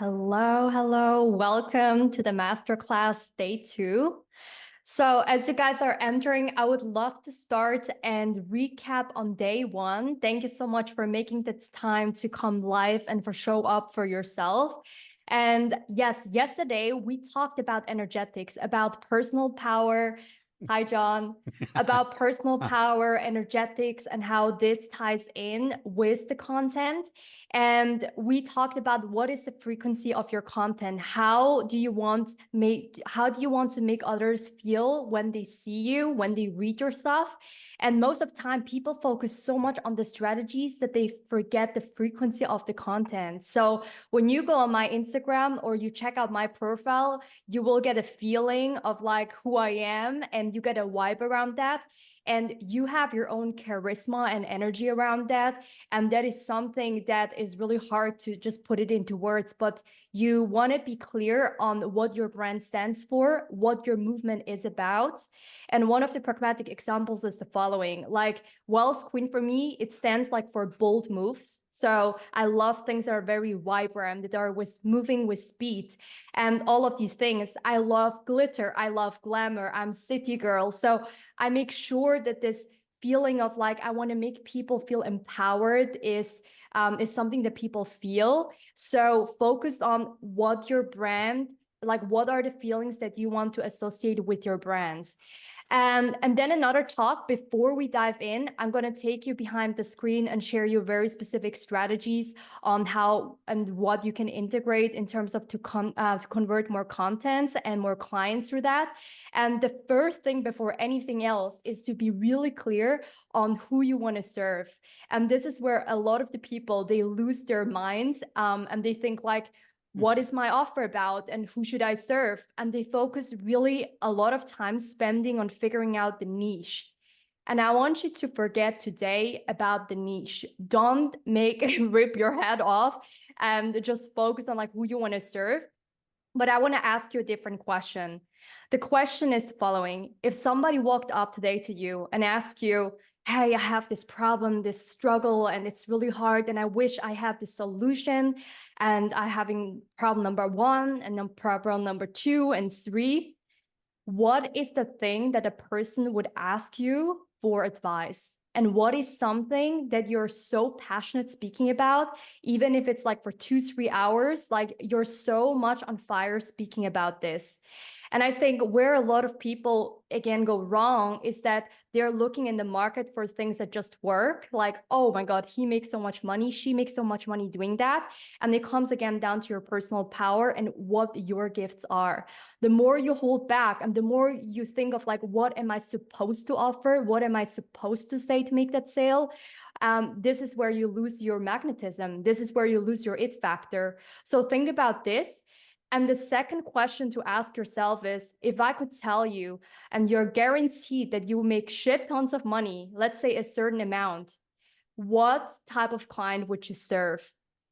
Hello, hello. Welcome to the masterclass day 2. So, as you guys are entering, I would love to start and recap on day 1. Thank you so much for making this time to come live and for show up for yourself. And yes, yesterday we talked about energetics, about personal power. Hi, John. About personal power, energetics, and how this ties in with the content. And we talked about what is the frequency of your content. How do you want to make others feel when they see you, when they read your stuff? And most of the time, people focus so much on the strategies that they forget the frequency of the content. So when you go on my Instagram or you check out my profile, you will get a feeling of like who I am, and you get a vibe around that. And you have your own charisma and energy around that. And that is something that is really hard to just put it into words, but you want to be clear on what your brand stands for, what your movement is about. And one of the pragmatic examples is the following, like Wealth Queen for me, it stands like for bold moves. So I love things that are very vibrant, that are moving with speed and all of these things. I love glitter. I love glamour. I'm city girl. So I make sure that this feeling of like, I want to make people feel empowered is something that people feel. So focus on what your brand, like what are the feelings that you want to associate with your brands. And then another talk before we dive in, I'm going to take you behind the screen and share you very specific strategies on how and what you can integrate in terms of to convert more contents and more clients through that. And the first thing before anything else is to be really clear on who you want to serve. And this is where a lot of the people, they lose their minds and they think like, what is my offer about and who should I serve? And they focus really a lot of time spending on figuring out the niche. And I want you to forget today about the niche. Don't rip your head off and just focus on like who you want to serve. But I want to ask you a different question. The question is the following. If somebody walked up today to you and asked you, hey, I have this problem, this struggle, and it's really hard, and I wish I had the solution, and I'm having problem number 1 and then problem number 2 and 3, what is the thing that a person would ask you for advice? And what is something that you're so passionate speaking about, even if it's like for 2-3 hours, like you're so much on fire speaking about this. And I think where a lot of people, again, go wrong is that they're looking in the market for things that just work. Like, oh my God, he makes so much money. She makes so much money doing that. And it comes again down to your personal power and what your gifts are. The more you hold back and the more you think of like, what am I supposed to offer? What am I supposed to say to make that sale? This is where you lose your magnetism. This is where you lose your it factor. So think about this. And the second question to ask yourself is, if I could tell you and you're guaranteed that you make shit tons of money, let's say a certain amount, what type of client would you serve?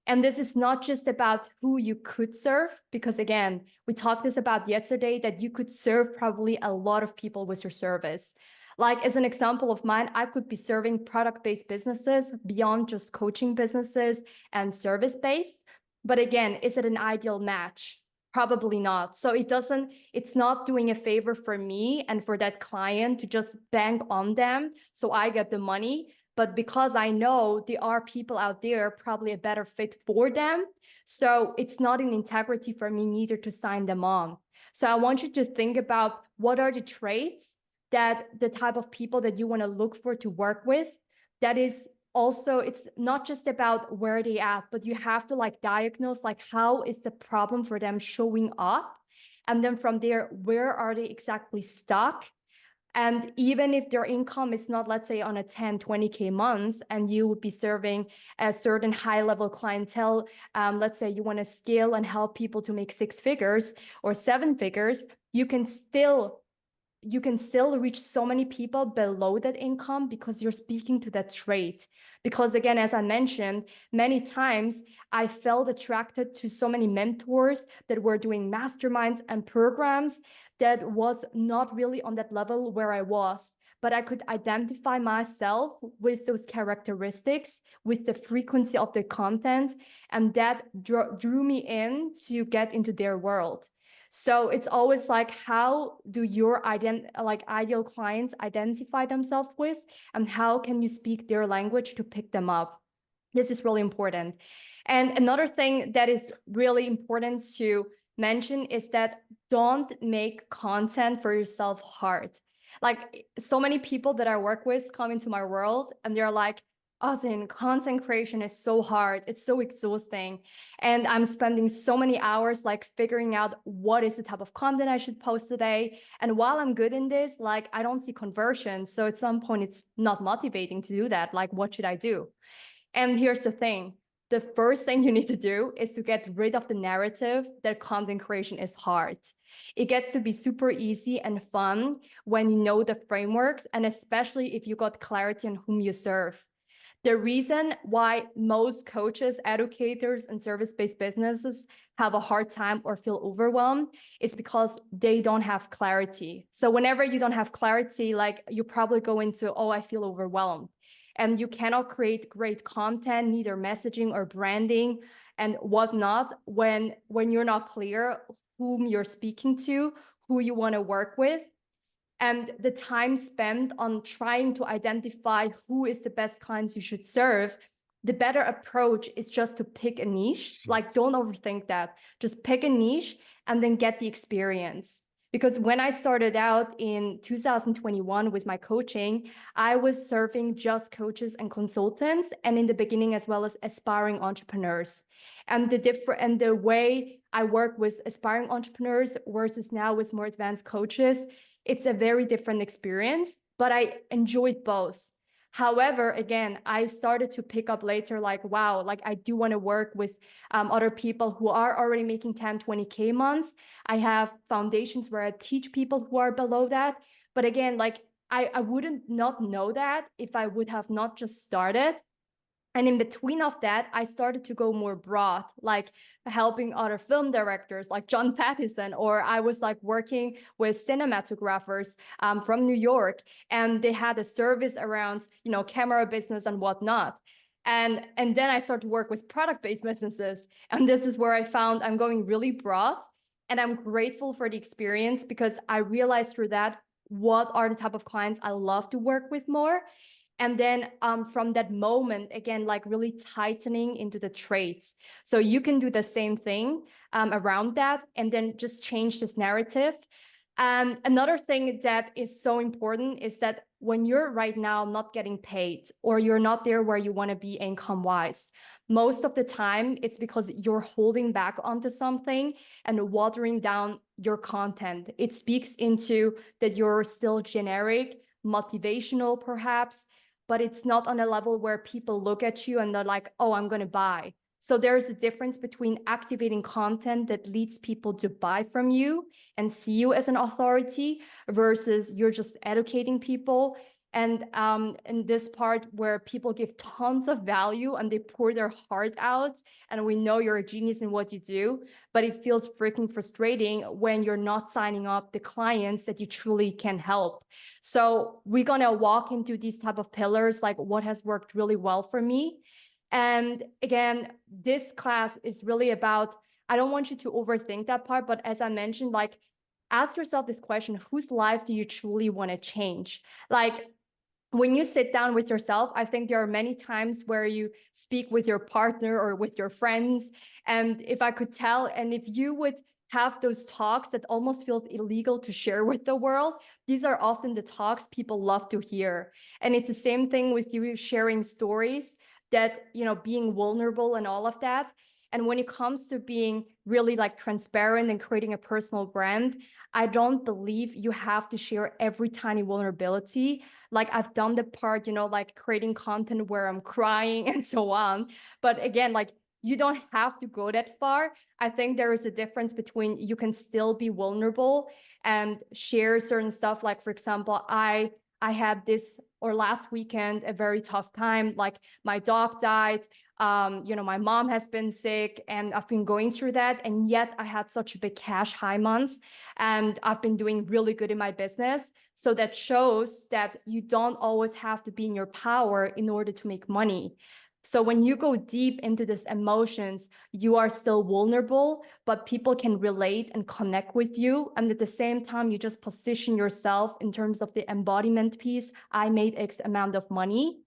And this is not just about who you could serve, because again, we talked this about yesterday, that you could serve probably a lot of people with your service. Like as an example of mine, I could be serving product-based businesses beyond just coaching businesses and service-based. But again, is it an ideal match? Probably not. So it's not doing a favor for me and for that client to just bank on them so I get the money. But because I know there are people out there probably a better fit for them. So it's not an integrity for me neither to sign them on. So I want you to think about what are the traits that the type of people that you want to look for to work with. That is also, it's not just about where they at, but you have to like diagnose like how is the problem for them showing up. And then from there, where are they exactly stuck? And even if their income is not, let's say on a 10, 20K months, and you would be serving a certain high level clientele, let's say you want to scale and help people to make 6 figures or 7 figures, you can still reach so many people below that income because you're speaking to that trait. Because again, as I mentioned, many times I felt attracted to so many mentors that were doing masterminds and programs that was not really on that level where I was. but I could identify myself with those characteristics, with the frequency of the content, and that drew me in to get into their world. So it's always like, how do your ideal clients identify themselves with, and how can you speak their language to pick them up? This is really important. And another thing that is really important to mention is that don't make content for yourself hard. Like, so many people that I work with come into my world and they're like, Ozin, content creation is so hard. It's so exhausting. And I'm spending so many hours like figuring out what is the type of content I should post today. And while I'm good in this, like, I don't see conversion. So at some point it's not motivating to do that. Like, what should I do? And here's the thing. The first thing you need to do is to get rid of the narrative that content creation is hard. It gets to be super easy and fun when you know the frameworks, and especially if you got clarity on whom you serve. The reason why most coaches, educators, and service-based businesses have a hard time or feel overwhelmed is because they don't have clarity. So whenever you don't have clarity, like, you probably go into, oh, I feel overwhelmed. And you cannot create great content, neither messaging or branding and whatnot, when you're not clear whom you're speaking to, who you want to work with. And the time spent on trying to identify who is the best clients you should serve, the better approach is just to pick a niche. Like, don't overthink that. Just pick a niche and then get the experience. Because when I started out in 2021 with my coaching, I was serving just coaches and consultants, and in the beginning as well as aspiring entrepreneurs. And the way I work with aspiring entrepreneurs versus now with more advanced coaches, it's a very different experience, but I enjoyed both. However, again, I started to pick up later, like, wow, like, I do want to work with other people who are already making 10, 20K months. I have foundations where I teach people who are below that. But again, like, I wouldn't not know that if I would have not just started. And in between of that, I started to go more broad, like helping other film directors like John Pattison, or I was like working with cinematographers from New York, and they had a service around, camera business and whatnot. And then I started to work with product-based businesses. And this is where I found I'm going really broad. And I'm grateful for the experience, because I realized through that what are the type of clients I love to work with more. And then from that moment, again, like really tightening into the traits. So you can do the same thing around that, and then just change this narrative. Another thing that is so important is that when you're right now not getting paid, or you're not there where you want to be income-wise, most of the time it's because you're holding back onto something and watering down your content. It speaks into that you're still generic, motivational perhaps, but it's not on a level where people look at you and they're like, oh, I'm going to buy. So there's a difference between activating content that leads people to buy from you and see you as an authority versus you're just educating people. And in this part where people give tons of value and they pour their heart out, and we know you're a genius in what you do, but it feels freaking frustrating when you're not signing up the clients that you truly can help. So we're gonna walk into these type of pillars, like what has worked really well for me. And again, this class is really about, I don't want you to overthink that part, but as I mentioned, like, ask yourself this question: whose life do you truly want to change? Like, when you sit down with yourself, I think there are many times where you speak with your partner or with your friends. And if I could tell, and if you would have those talks that almost feels illegal to share with the world, these are often the talks people love to hear. And it's the same thing with you sharing stories, that, being vulnerable and all of that. And when it comes to being really like transparent and creating a personal brand, I don't believe you have to share every tiny vulnerability. Like, I've done the part, like creating content where I'm crying and so on. But again, like, you don't have to go that far. I think there is a difference between you can still be vulnerable and share certain stuff. Like, for example, I had this, or last weekend, a very tough time. Like, my dog died. My mom has been sick and I've been going through that. And yet I had such big cash high months and I've been doing really good in my business. So that shows that you don't always have to be in your power in order to make money. So when you go deep into these emotions, you are still vulnerable, but people can relate and connect with you. And at the same time, you just position yourself in terms of the embodiment piece. I made X amount of money.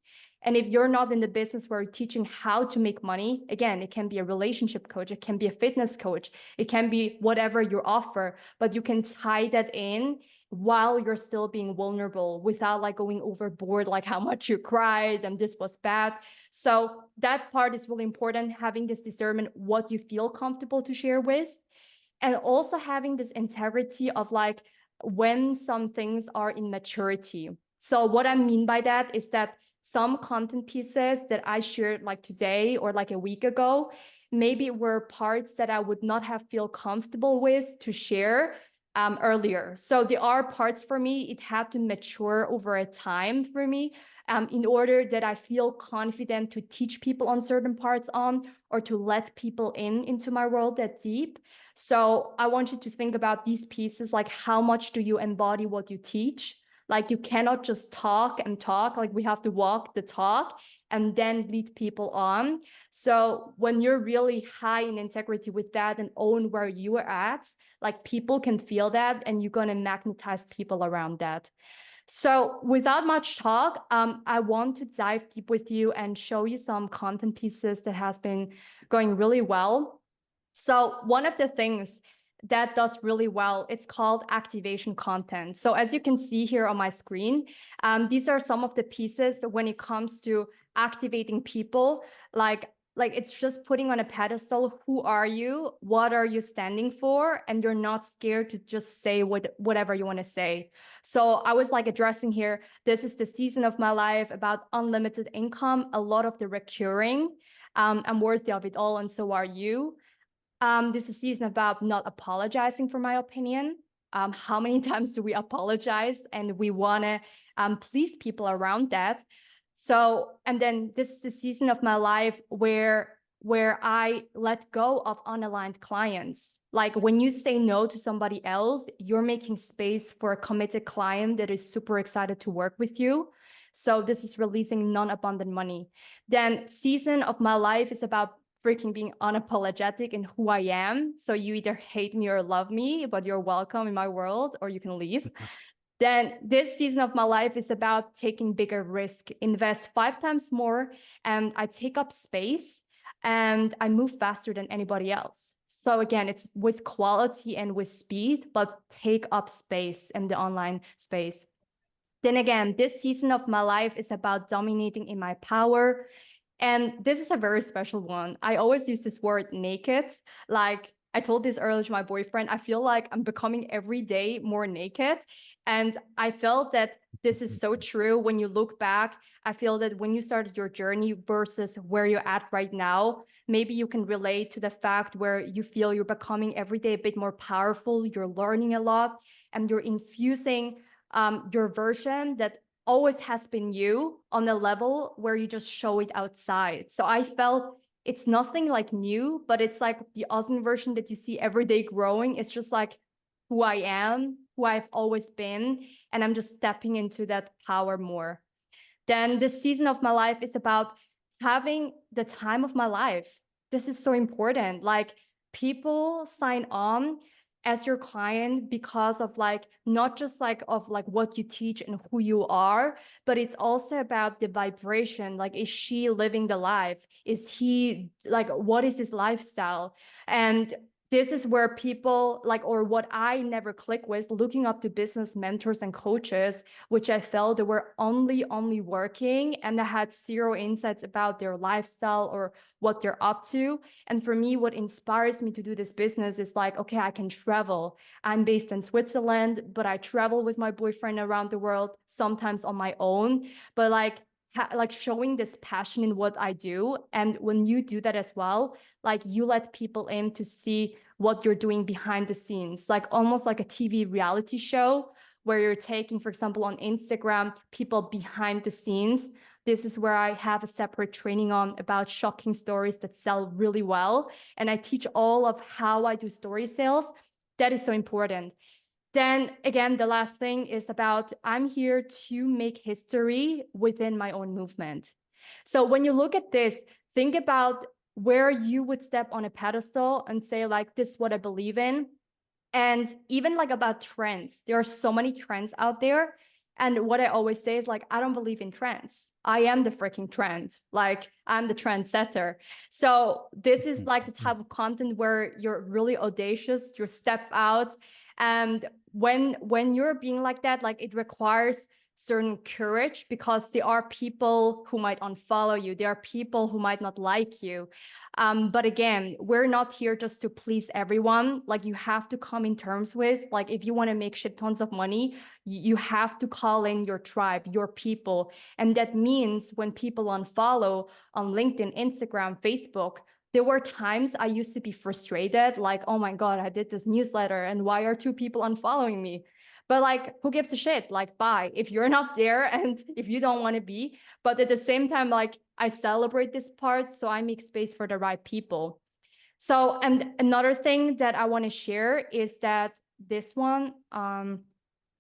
And if you're not in the business where you're teaching how to make money, again, it can be a relationship coach, it can be a fitness coach, it can be whatever you offer, but you can tie that in while you're still being vulnerable without like going overboard, like how much you cried and this was bad. So that part is really important, having this discernment, what you feel comfortable to share with, and also having this integrity of like when some things are in maturity. So what I mean by that is that some content pieces that I shared like today or like a week ago, maybe were parts that I would not have feel comfortable with to share earlier. So there are parts for me, it had to mature over a time for me in order that I feel confident to teach people on certain parts on, or to let people into my world that deep. So I want you to think about these pieces, like how much do you embody what you teach? Like you cannot just talk and talk, like we have to walk the talk and then lead people on. So when you're really high in integrity with that and own where you are at, like people can feel that and you're going to magnetize people around that. So without much talk, I want to dive deep with you and show you some content pieces that has been going really well. So one of the things that does really well, it's called activation content. So as you can see here on my screen, these are some of the pieces when it comes to activating people, like it's just putting on a pedestal, who are you, what are you standing for, and you're not scared to just say whatever you want to say. So I was like addressing here, this is the season of my life about unlimited income, a lot of the recurring, I'm worthy of it all, and so are you. This is a season about not apologizing for my opinion. How many times do we apologize and we want to please people around that? So, and then this is the season of my life where I let go of unaligned clients. Like when you say no to somebody else, you're making space for a committed client that is super excited to work with you. So this is releasing non-abundant money. Then season of my life is about freaking being unapologetic in who I am. So you either hate me or love me, but you're welcome in my world, or you can leave. Then this season of my life is about taking bigger risk, invest 5 times more, and I take up space and I move faster than anybody else. So again, it's with quality and with speed, but take up space in the online space. Then again, this season of my life is about dominating in my power. And this is a very special one. I always use this word naked. Like I told this earlier to my boyfriend, I feel like I'm becoming every day more naked. And I felt that this is so true when you look back. I feel that when you started your journey versus where you're at right now, maybe you can relate to the fact where you feel you're becoming every day a bit more powerful, you're learning a lot, and you're infusing your version that always has been you on a level where you just show it outside. So I felt it's nothing like new, but it's like the Austin version that you see every day growing. It's just like who I am, who I've always been, and I'm just stepping into that power more. Then this season of my life is about having the time of my life. This is so important. Like people sign on as your client because of like not just like of like what you teach and who you are, but it's also about the vibration. Like, is she living the life? Is he like, what is his lifestyle? And this is where people like, or what I never click with, looking up to business mentors and coaches, which I felt they were only working and they had zero insights about their lifestyle or what they're up to. And for me, what inspires me to do this business is like, okay, I can travel. I'm based in Switzerland, but I travel with my boyfriend around the world, sometimes on my own. But like showing this passion in what I do. And when you do that as well, like you let people in to see what you're doing behind the scenes, like almost like a TV reality show where you're taking, for example, on Instagram, people behind the scenes, This is where I have a separate training on about shocking stories that sell really well. And I teach all of how I do story sales. That is so important. Then again, the last thing is about I'm here to make history within my own movement. So when you look at this, think about where you would step on a pedestal and say, like, this is what I believe in. And even like about trends, there are so many trends out there. And what I always say is like, I don't believe in trends. I am the freaking trend. Like I'm the trendsetter. So this is like the type of content where you're really audacious, you step out. And when you're being like that, like it requires certain courage because there are people who might unfollow you. There are people who might not like you. But again, we're not here just to please everyone. Like you have to come in terms with, like, if you want to make shit tons of money, you have to call in your tribe, your people. And that means when people unfollow on LinkedIn, Instagram, Facebook, there were times I used to be frustrated, like, oh my God, I did this newsletter and why are two people unfollowing me? But like, who gives a shit? Like, bye. If you're not there and if you don't want to be, but at the same time, like I celebrate this part, so I make space for the right people. So, and another thing that I want to share is that this one,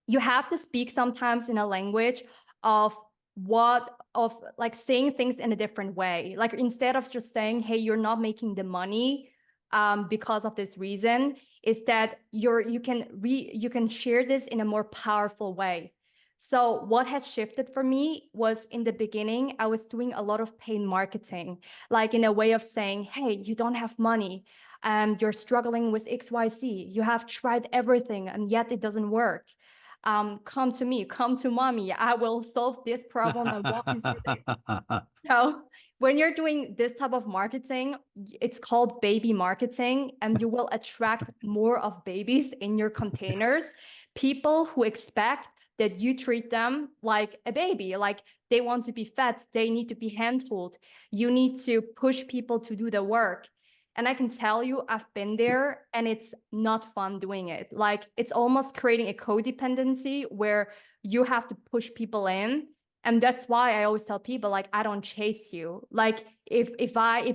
you have to speak sometimes in a language of like saying things in a different way. Like instead of just saying, hey, you're not making the money because of this reason, is that you can share this in a more powerful way. So what has shifted for me was in the beginning, I was doing a lot of paid marketing, like in a way of saying, hey, you don't have money and you're struggling with XYZ. You have tried everything and yet it doesn't work. Come to me, come to mommy. I will solve this problem and walk you through it. So when you're doing this type of marketing, it's called baby marketing, and you will attract more of babies in your containers. People who expect that you treat them like a baby, like they want to be fed, they need to be handled. You need to push people to do the work. And I can tell you, I've been there and it's not fun doing it. Like it's almost creating a codependency where you have to push people in. And that's why I always tell people, like, I don't chase you. Like if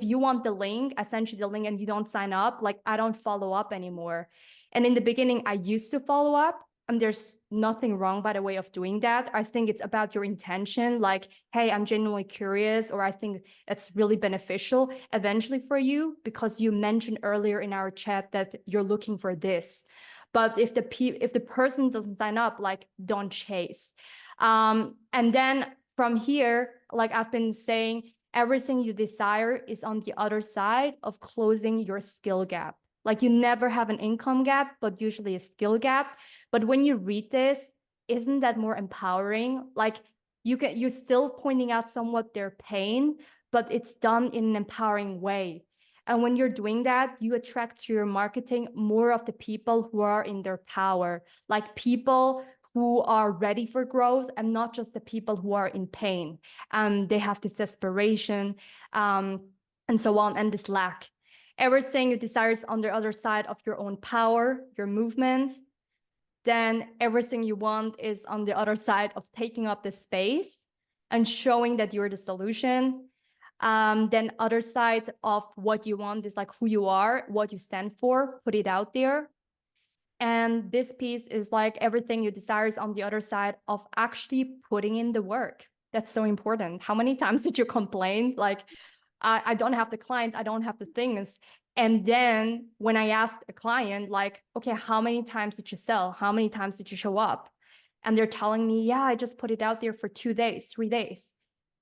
you want the link, essentially the link, and you don't sign up, like I don't follow up anymore. And in the beginning, I used to follow up. And there's nothing wrong by the way of doing that. I think it's about your intention. Like, hey, I'm genuinely curious, or I think it's really beneficial eventually for you, because you mentioned earlier in our chat that you're looking for this. But if the person doesn't sign up, like, don't chase. And then from here, like I've been saying, everything you desire is on the other side of closing your skill gap. Like you never have an income gap, but usually a skill gap. But when you read this, isn't that more empowering? Like you're still pointing out somewhat their pain, but it's done in an empowering way. And when you're doing that, you attract to your marketing more of the people who are in their power, like people who are ready for growth and not just the people who are in pain. And they have this desperation and so on, and this lack. Everything you desire is on the other side of your own power, your movement. Then everything you want is on the other side of taking up the space and showing that you're the solution. Then other side of what you want is like who you are, what you stand for, put it out there. And this piece is like everything you desire is on the other side of actually putting in the work. That's so important. How many times did you complain? Like, I don't have the clients, I don't have the things. And then when I asked a client, like, okay, how many times did you sell? How many times did you show up? And they're telling me, yeah, I just put it out there for 2 days, 3 days.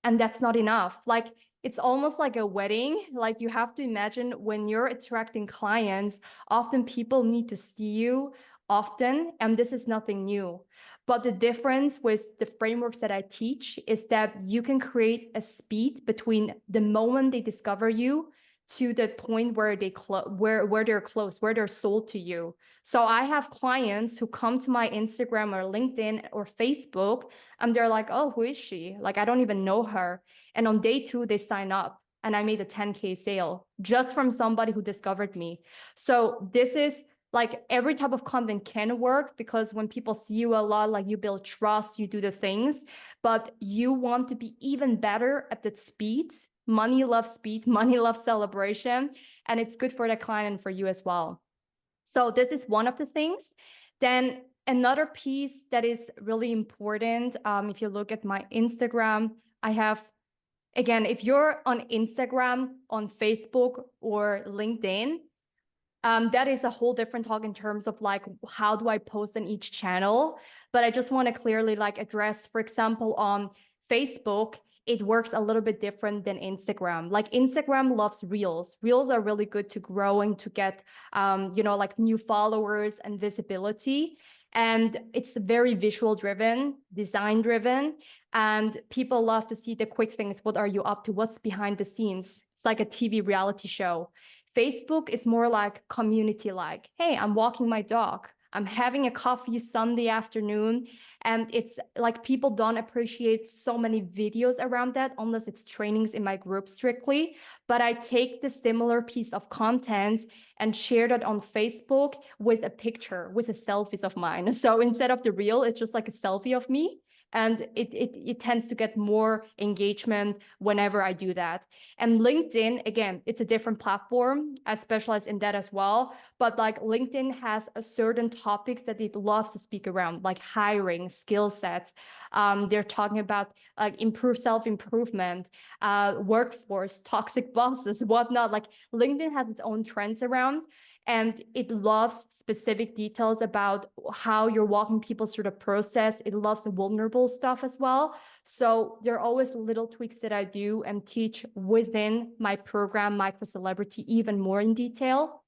And that's not enough. Like, it's almost like a wedding. Like you have to imagine when you're attracting clients, often people need to see you often, and this is nothing new. But the difference with the frameworks that I teach is that you can create a speed between the moment they discover you to the point where where they're close, where they're sold to you. So I have clients who come to my Instagram or LinkedIn or Facebook, and they're like, oh, who is she? Like, I don't even know her. And on day 2, they sign up and I made a 10K sale just from somebody who discovered me. So this is Like every type of content can work because when people see you a lot, like you build trust, you do the things, but you want to be even better at that speed. Money loves speed, money loves celebration, and it's good for the client and for you as well. So this is one of the things. Then another piece that is really important, if you look at my Instagram, I have, again, if you're on Instagram, on Facebook or LinkedIn, that is a whole different talk in terms of like, how do I post on each channel? But I just want to clearly like address, for example, on Facebook, it works a little bit different than Instagram. Like Instagram loves reels. Reels are really good to grow and to get, like new followers and visibility. And it's very visual driven, design driven. And people love to see the quick things. What are you up to? What's behind the scenes? It's like a TV reality show. Facebook is more like community like, hey, I'm walking my dog. I'm having a coffee Sunday afternoon. And it's like people don't appreciate so many videos around that unless it's trainings in my group strictly. But I take the similar piece of content and share that on Facebook with a picture, with a selfies of mine. So instead of the reel, it's just like a selfie of me. And it tends to get more engagement whenever I do that. And LinkedIn, again, it's a different platform. I specialize in that as well. But like LinkedIn has a certain topics that it loves to speak around, like hiring, skill sets. They're talking about like improve self-improvement, workforce, toxic bosses, whatnot. Like LinkedIn has its own trends around. And it loves specific details about how you're walking people through the process. It loves the vulnerable stuff as well. So there are always little tweaks that I do and teach within my program, Micro Celebrity, even more in detail.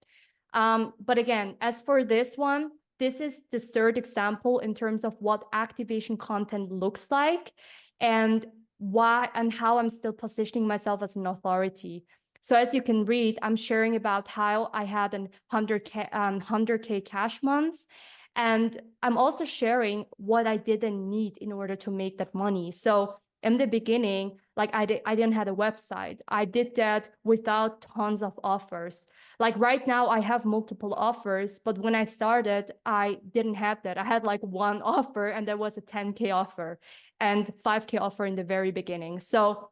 But again, as for this one, this is the third example in terms of what activation content looks like and why and how I'm still positioning myself as an authority. So as you can read, I'm sharing about how I had an 100K cash months. And I'm also sharing what I didn't need in order to make that money. So in the beginning, like I didn't have a website. I did that without tons of offers. Like right now, I have multiple offers, but when I started, I didn't have that. I had like one offer, and there was a 10K offer and 5K offer in the very beginning. So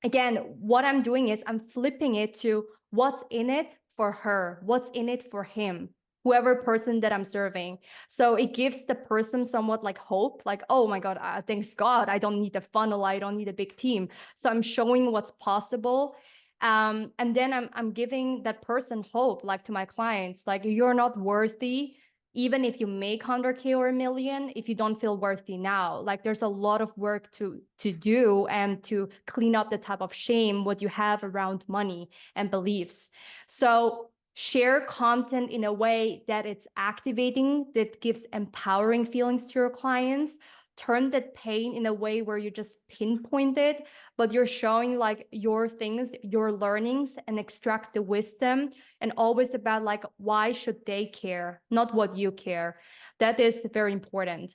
again, what I'm doing is I'm flipping it to what's in it for her, what's in it for him, whoever person that I'm serving. So it gives the person somewhat like hope, like, oh my God, thanks God, I don't need a funnel, I don't need a big team. So I'm showing what's possible. And then I'm giving that person hope, like to my clients, like you're not worthy even if you make 100K or a million, if you don't feel worthy now. Like there's a lot of work to do and to clean up the type of shame what you have around money and beliefs. So share content in a way that it's activating, that gives empowering feelings to your clients. Turn that pain in a way where you just pinpoint it, but you're showing like your things, your learnings, and extract the wisdom. And always about like, why should they care, not what you care. That is very important.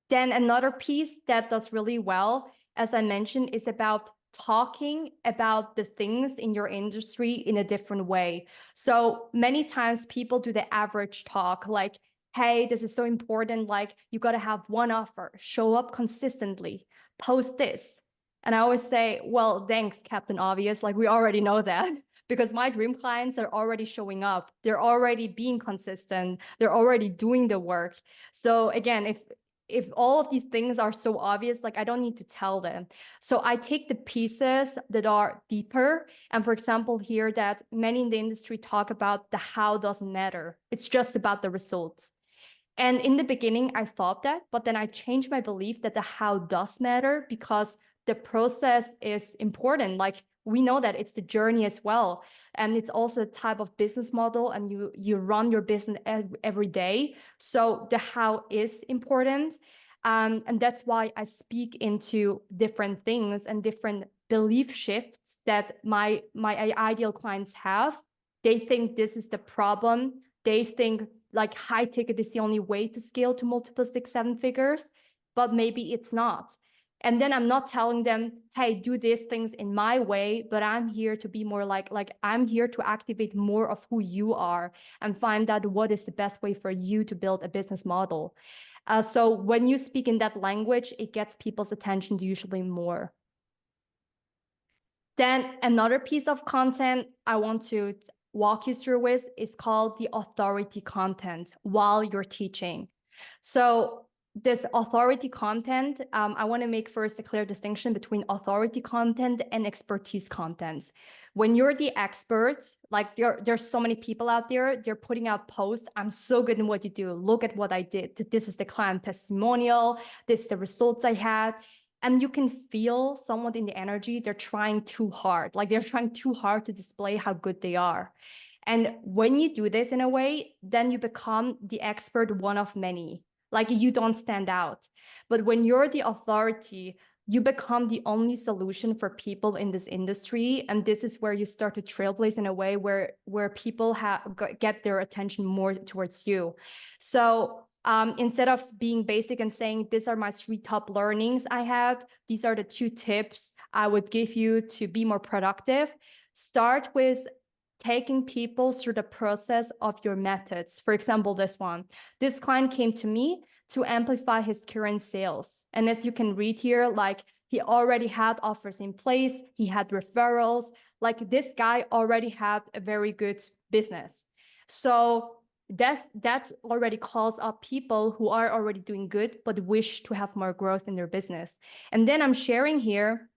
Then another piece that does really well, as I mentioned, is about talking about the things in your industry in a different way. So many times people do the average talk like, hey, this is so important. Like you got to have one offer, show up consistently, post this. And I always say, well, thanks, Captain Obvious. Like we already know that because my dream clients are already showing up. They're already being consistent. They're already doing the work. So again, if all of these things are so obvious, like I don't need to tell them. So I take the pieces that are deeper. And for example, here that many in the industry talk about the how doesn't matter. It's just about the results. And in the beginning, I thought that, but then I changed my belief that the how does matter because the process is important. Like we know that it's the journey as well. And it's also a type of business model and you run your business every day. So the how is important. And that's why I speak into different things and different belief shifts that my ideal clients have. They think this is the problem. They think like high ticket is the only way to scale to multiple 6, 7 figures, but maybe it's not. And then I'm not telling them, hey, do these things in my way, but I'm here to be more like I'm here to activate more of who you are and find out what is the best way for you to build a business model. So when you speak in that language, it gets people's attention usually more. Then another piece of content I want to walk you through with is called the authority content while you're teaching. So this authority content, I want to make first a clear distinction between authority content and expertise content. When you're the expert, like there's so many people out there, they're putting out posts. I'm so good in what you do. Look at what I did. This is the client testimonial. This is the results I had. And you can feel someone in the energy, they're trying too hard. Like they're trying too hard to display how good they are. And when you do this in a way, then you become the expert, one of many. Like you don't stand out. But when you're the authority, you become the only solution for people in this industry. And this is where you start to trailblaze in a way where people get their attention more towards you. So instead of being basic and saying, these are my 3 top learnings I had, these are the 2 tips I would give you to be more productive, start with taking people through the process of your methods. For example, this one. This client came to me to amplify his current sales. And as you can read here, like he already had offers in place, he had referrals, like this guy already had a very good business. So that already calls up people who are already doing good, but wish to have more growth in their business. And then I'm sharing here,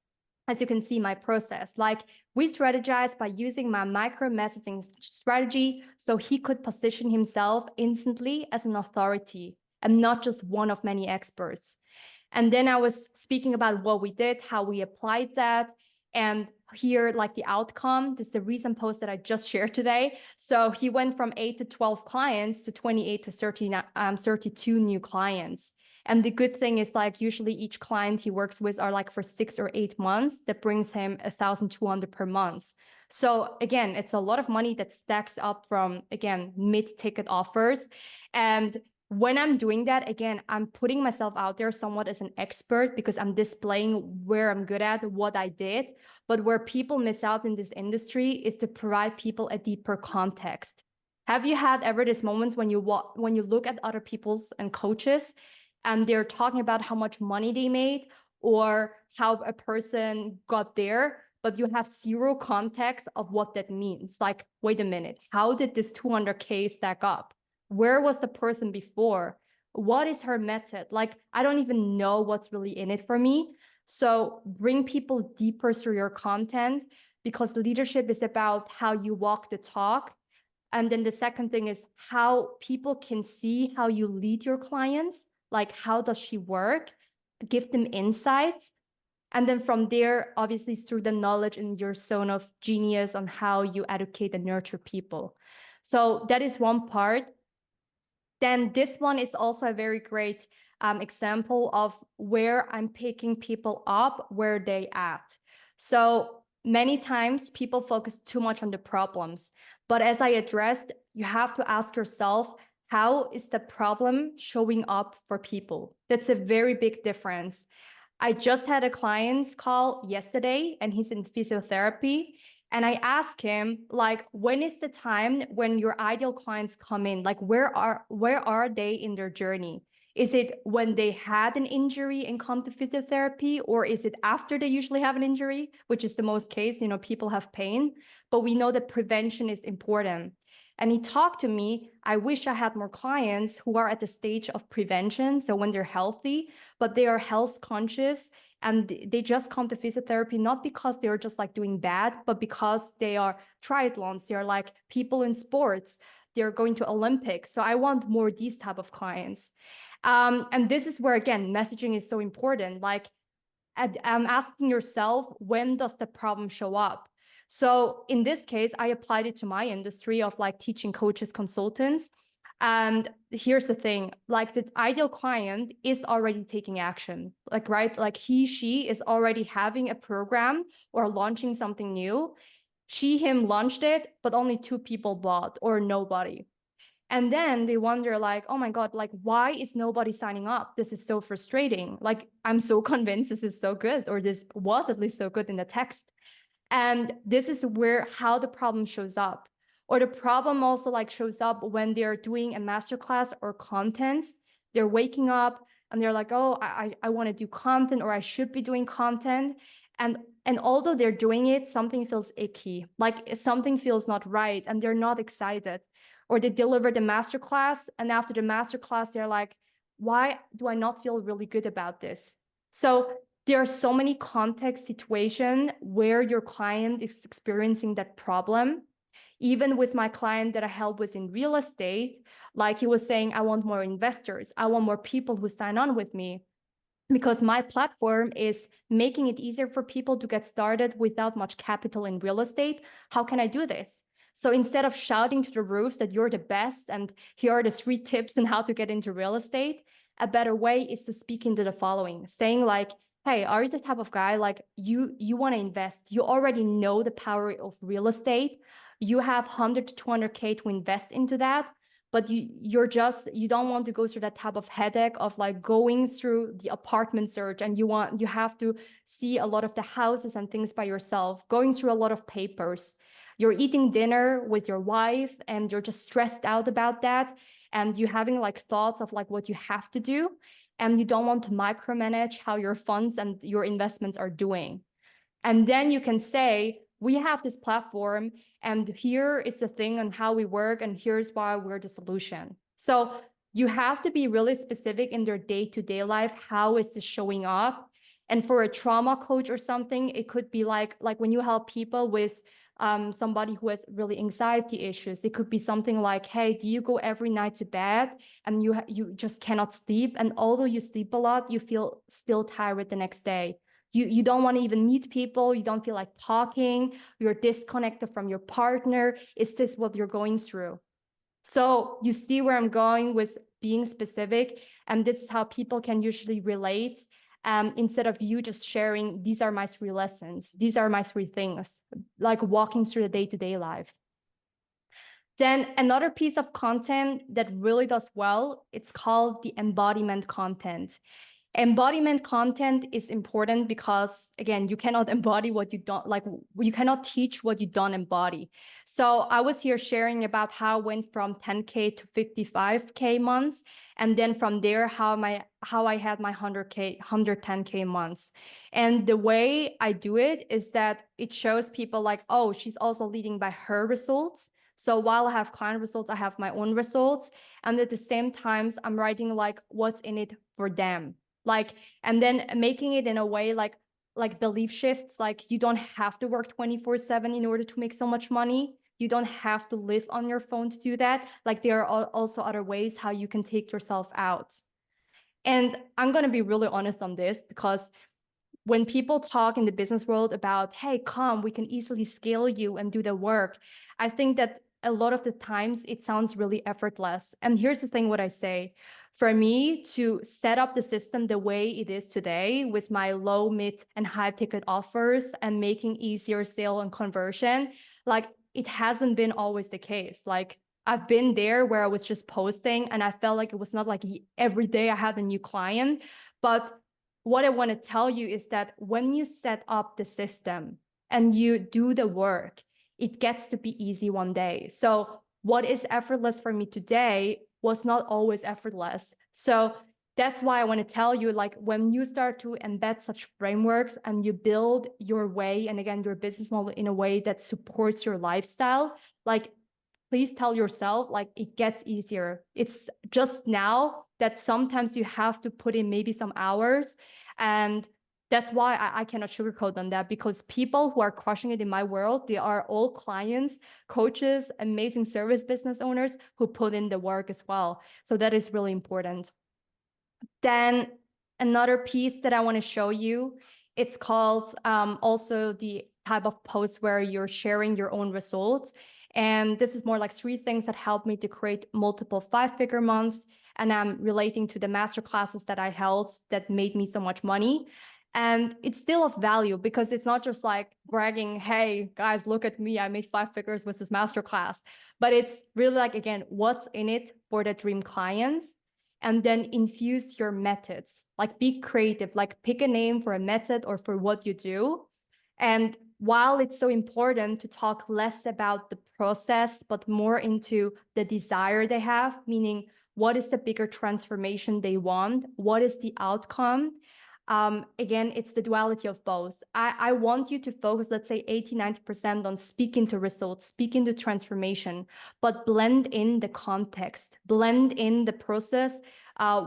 as you can see, my process. Like we strategized by using my micro messaging strategy so he could position himself instantly as an authority and not just one of many experts. And then I was speaking about what we did, how we applied that, and here, like the outcome, this is the recent post that I just shared today. So he went from 8 to 12 clients to 28 to 32 new clients. And the good thing is, like, usually each client he works with are like for 6 or 8 months. That brings him 1,200 per month. So again, it's a lot of money that stacks up from, again, mid-ticket offers. And when I'm doing that, again, I'm putting myself out there somewhat as an expert because I'm displaying where I'm good at, what I did. But where people miss out in this industry is to provide people a deeper context. Have you had ever these moments when you look at other people's and coaches and they're talking about how much money they made or how a person got there, but you have zero context of what that means? Like, wait a minute, how did this 200K stack up? Where was the person before? What is her method? Like, I don't even know what's really in it for me. So bring people deeper through your content, because leadership is about how you walk the talk. And then the second thing is how people can see how you lead your clients. Like, how does she work? Give them insights. And then from there, obviously, through the knowledge in your zone of genius on how you educate and nurture people. So that is one part. Then this one is also a very great example of where I'm picking people up where they at. So many times people focus too much on the problems. But as I addressed, you have to ask yourself, how is the problem showing up for people? That's a very big difference. I just had a client call yesterday and he's in physiotherapy. And I asked him, like, when is the time when your ideal clients come in? Like, where are they in their journey? Is it when they had an injury and come to physiotherapy, or is it after they usually have an injury, which is the most case, people have pain, but we know that prevention is important. And he talked to me, I wish I had more clients who are at the stage of prevention, so when they're healthy, but they are health conscious and they just come to physiotherapy not because they're just like doing bad, but because they are triathlons, they're like people in sports, they're going to Olympics. So I want more these type of clients. And this is where, again, messaging is so important. Like, asking yourself, when does the problem show up? So in this case, I applied it to my industry of like teaching coaches, consultants. And here's the thing, like the ideal client is already taking action, like, right? Like she is already having a program or launching something new. Him launched it, but only 2 people bought or nobody. And then they wonder like, oh my God, like, why is nobody signing up? This is so frustrating. Like, I'm so convinced this is so good, or this was at least so good in the text. And this is where how the problem shows up. Or the problem also like shows up when they're doing a masterclass or content. They're waking up and they're like, oh, I want to do content, or I should be doing content. And although they're doing it, something feels icky, like something feels not right, and they're not excited. Or they deliver the masterclass, and after the masterclass, they're like, why do I not feel really good about this? So there are so many context situations where your client is experiencing that problem. Even with my client that I help with in real estate, like he was saying, I want more investors. I want more people who sign on with me, because my platform is making it easier for people to get started without much capital in real estate. How can I do this? So instead of shouting to the roofs that you're the best and here are the 3 tips on how to get into real estate, a better way is to speak into the following, saying like, hey, are you the type of guy like you want to invest? You already know the power of real estate. You have 100 to 200K to invest into that, but you don't want to go through that type of headache of like going through the apartment search, and you have to see a lot of the houses and things by yourself, going through a lot of papers. You're eating dinner with your wife and you're just stressed out about that, and you're having like thoughts of like what you have to do, and you don't want to micromanage how your funds and your investments are doing. And then you can say, we have this platform, and here is the thing on how we work, and here's why we're the solution. So you have to be really specific in their day-to-day life. How is this showing up? And for a trauma coach or something, it could be like when you help people with somebody who has really anxiety issues, it could be something like, hey, do you go every night to bed and you just cannot sleep? And although you sleep a lot, you feel still tired the next day. You don't want to even meet people. You don't feel like talking. You're disconnected from your partner. Is this what you're going through? So you see where I'm going with being specific. And this is how people can usually relate. Instead of you just sharing, these are my 3 lessons. These are my 3 things, like walking through the day-to-day life. Then another piece of content that really does well, it's called the embodiment content. Embodiment content is important because, again, you cannot embody what you don't, like, you cannot teach what you don't embody. So I was here sharing about how I went from 10K to 55K months. And then from there, how I had my 100K, 110K months. And the way I do it is that it shows people like, oh, she's also leading by her results. So while I have client results, I have my own results. And at the same time, I'm writing like what's in it for them. Like, and then making it in a way like belief shifts, like you don't have to work 24/7 in order to make so much money. You don't have to live on your phone to do that. Like there are also other ways how you can take yourself out. And I'm going to be really honest on this, because when people talk in the business world about, hey, come, we can easily scale you and do the work, I think that a lot of the times it sounds really effortless. And here's the thing, what I say, for me to set up the system the way it is today with my low, mid, and high ticket offers and making easier sale and conversion, like it hasn't been always the case. Like I've been there where I was just posting and I felt like it was not like every day I had a new client. But what I want to tell you is that when you set up the system and you do the work, it gets to be easy one day. So what is effortless for me today was not always effortless. So that's why I want to tell you, like, when you start to embed such frameworks and you build your way, and again, your business model in a way that supports your lifestyle, like, please tell yourself, like, it gets easier. It's just now that sometimes you have to put in maybe some hours. And that's why I cannot sugarcoat on that, because people who are crushing it in my world, they are all clients, coaches, amazing service business owners who put in the work as well. So that is really important. Then another piece that I want to show you, it's called also the type of post where you're sharing your own results. And this is more like 3 things that helped me to create multiple 5-figure months. And I'm relating to the masterclasses that I held that made me so much money. And it's still of value because it's not just like bragging, hey, guys, look at me, I made 5 figures with this masterclass. But it's really like, again, what's in it for the dream clients? And then infuse your methods, like be creative, like pick a name for a method or for what you do. And while it's so important to talk less about the process, but more into the desire they have, meaning what is the bigger transformation they want? What is the outcome? Again, it's the duality of both. I want you to focus, let's say 80-90% on speaking to results, speaking to transformation, but blend in the context, blend in the process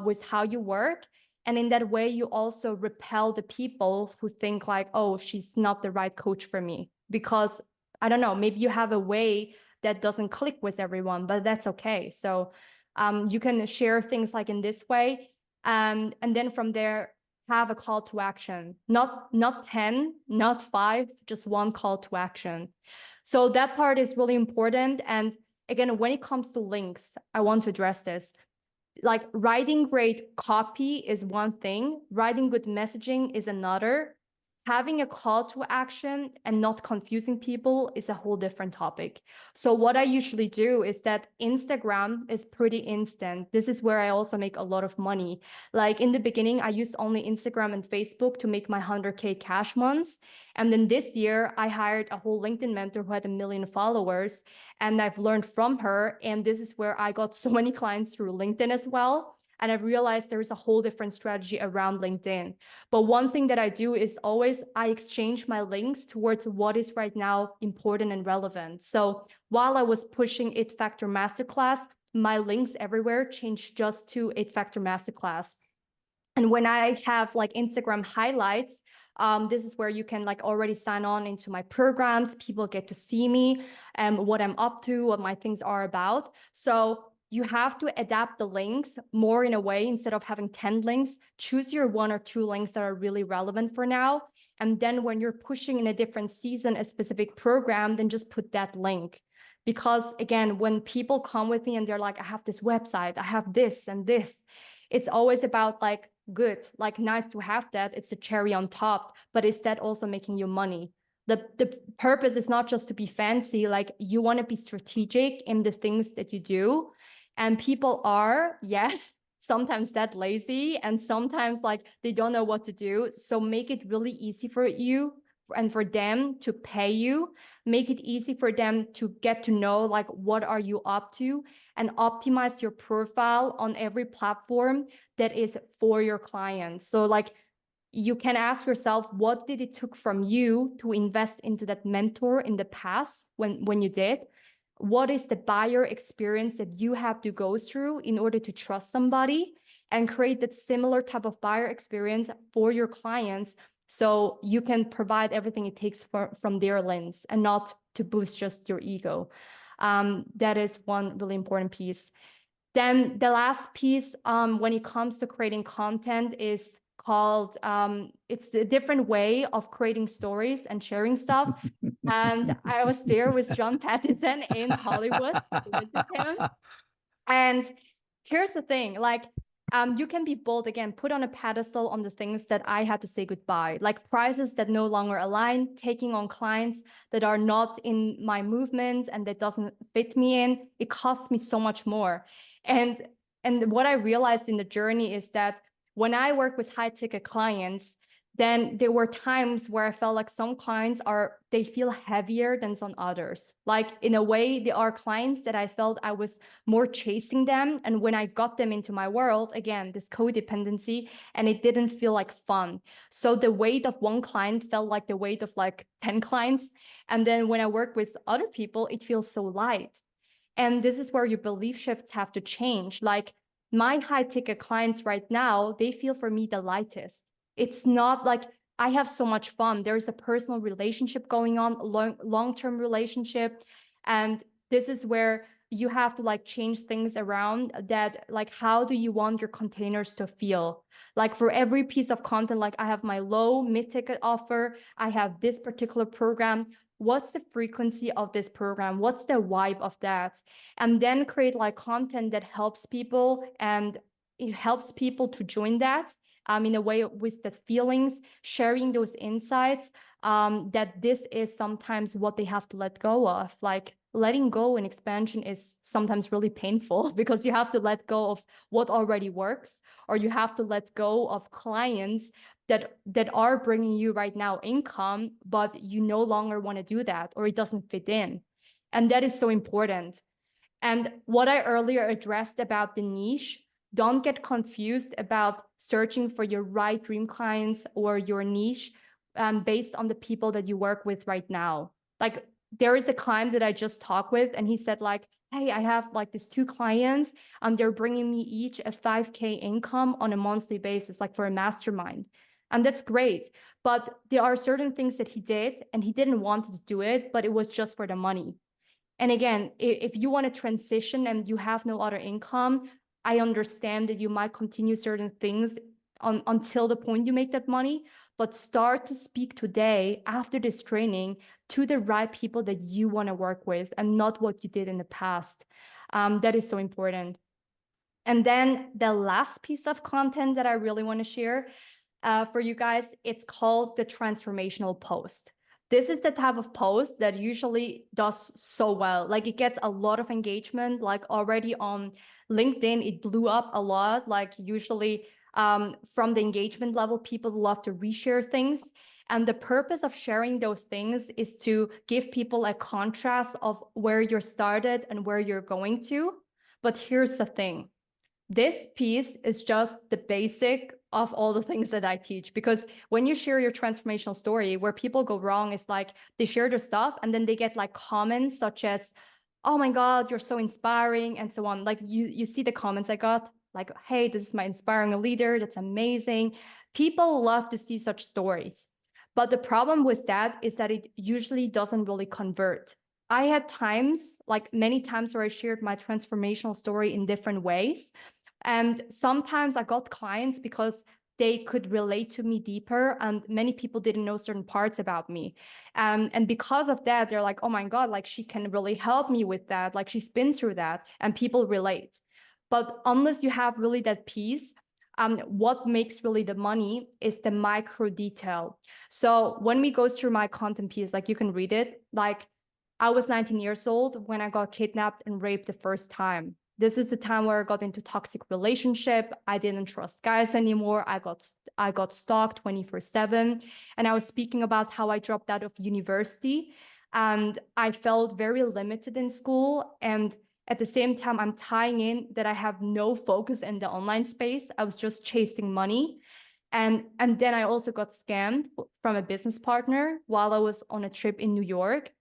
with how you work. And in that way, you also repel the people who think like, oh, she's not the right coach for me. Because I don't know, maybe you have a way that doesn't click with everyone, but that's okay. So you can share things like in this way. And then from there, have a call to action, not 10, not 5, just one call to action. So that part is really important. And again, when it comes to links, I want to address this. Like writing great copy is one thing, writing good messaging is another. Having a call to action and not confusing people is a whole different topic. So what I usually do is that Instagram is pretty instant. This is where I also make a lot of money. Like in the beginning, I used only Instagram and Facebook to make my 100K cash months. And then this year I hired a whole LinkedIn mentor who had 1 million followers, and I've learned from her. And this is where I got so many clients through LinkedIn as well. And I've realized there is a whole different strategy around LinkedIn. But one thing that I do is always I exchange my links towards what is right now important and relevant. So while I was pushing IT-Factor Masterclass, my links everywhere changed just to IT-Factor Masterclass. And when I have like Instagram highlights, this is where you can like already sign on into my programs. People get to see me and what I'm up to, what my things are about. So you have to adapt the links more in a way. Instead of having 10 links, choose your 1 or 2 links that are really relevant for now. And then when you're pushing in a different season, a specific program, then just put that link. Because again, when people come with me and they're like, I have this website, I have this and this, it's always about like, good, like nice to have that. It's the cherry on top, but is that also making you money? The purpose is not just to be fancy, like you want to be strategic in the things that you do. And people are, yes, sometimes that lazy and sometimes like they don't know what to do. So make it really easy for you and for them to pay you. Make it easy for them to get to know like what are you up to, and optimize your profile on every platform that is for your clients. So like you can ask yourself, what did it took from you to invest into that mentor in the past when you did? What is the buyer experience that you have to go through in order to trust somebody, and create that similar type of buyer experience for your clients, so you can provide everything it takes from their lens and not to boost just your ego. That is one really important piece. Then the last piece, when it comes to creating content, is called, it's a different way of creating stories and sharing stuff. And I was there with John Pattinson in Hollywood to visit him. And here's the thing, like, you can be bold, again, put on a pedestal on the things that I had to say goodbye, like prices that no longer align, taking on clients that are not in my movement and that doesn't fit me in. It costs me so much more. And what I realized in the journey is that when I work with high ticket clients, then there were times where I felt like some clients they feel heavier than some others. Like in a way, there are clients that I felt I was more chasing them. And when I got them into my world, again, this codependency, and it didn't feel like fun. So the weight of one client felt like the weight of like 10 clients. And then when I work with other people, it feels so light. And this is where your belief shifts have to change. Like my high ticket clients right now, they feel for me the lightest. It's not like I have so much fun. There's a personal relationship going on, long-term relationship. And this is where you have to like change things around that. Like, how do you want your containers to feel? Like for every piece of content, like I have my low mid-ticket offer, I have this particular program. What's the frequency of this program? What's the vibe of that? And then create like content that helps people, and it helps people to join that, in a way with the feelings, sharing those insights, that this is sometimes what they have to let go of. Like letting go in expansion is sometimes really painful because you have to let go of what already works, or you have to let go of clients that are bringing you right now income, but you no longer want to do that, or it doesn't fit in. And that is so important. And what I earlier addressed about the niche, don't get confused about searching for your right dream clients or your niche based on the people that you work with right now. Like there is a client that I just talked with, and he said like, hey, I have like these two clients and they're bringing me each a 5K income on a monthly basis, like for a mastermind. And that's great. But there are certain things that he did and he didn't want to do it, but it was just for the money. And again, if you want to transition and you have no other income, I understand that you might continue certain things until the point you make that money, but start to speak today after this training to the right people that you want to work with and not what you did in the past. That is so important. And then the last piece of content that I really want to share for you guys, it's called the transformational post. This is the type of post that usually does so well. Like it gets a lot of engagement, like already on LinkedIn, it blew up a lot. Like usually from the engagement level, people love to reshare things. And the purpose of sharing those things is to give people a contrast of where you're started and where you're going to. But here's the thing. This piece is just the basic of all the things that I teach, because when you share your transformational story, where people go wrong is like they share their stuff and then they get like comments such as, oh my God, you're so inspiring, and so on. Like you see the comments I got, like, hey, this is my inspiring leader. That's amazing. People love to see such stories. But the problem with that is that it usually doesn't really convert. I had times, like many times, where I shared my transformational story in different ways. And sometimes I got clients because they could relate to me deeper, and many people didn't know certain parts about me. And because of that, they're like, oh my God, like she can really help me with that. Like she's been through that, and people relate. But unless you have really that piece, what makes really the money is the micro detail. So when we go through my content piece, like you can read it, like I was 19 years old when I got kidnapped and raped the first time. This is the time where I got into toxic relationship. I didn't trust guys anymore. I got stalked 24/7. And I was speaking about how I dropped out of university and I felt very limited in school. And at the same time, I'm tying in that I have no focus in the online space. I was just chasing money. And then I also got scammed from a business partner while I was on a trip in New York.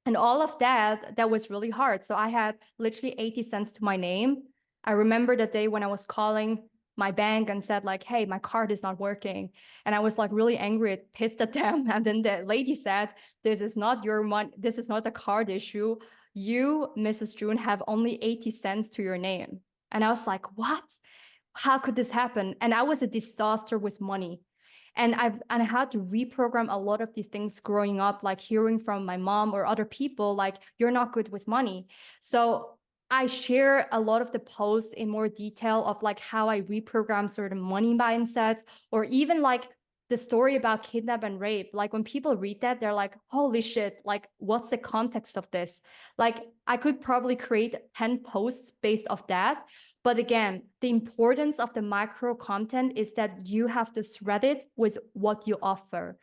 And all of that was really hard. So I had literally 80 cents to my name. I remember the day when I was calling my bank and said like, hey, my card is not working. And I was like really angry, pissed at them. And then the lady said, this is not your money. This is not a card issue. You, Mrs. June, have only 80 cents to your name. And I was like, what? How could this happen? And I was a disaster with money. And I had to reprogram a lot of these things growing up, like hearing from my mom or other people, like, you're not good with money. So I share a lot of the posts in more detail of like how I reprogram certain money mindsets, or even like the story about kidnap and rape. Like when people read that, they're like, holy shit, like what's the context of this? Like I could probably create 10 posts based off that. But again, the importance of the micro content is that you have to thread it with what you offer.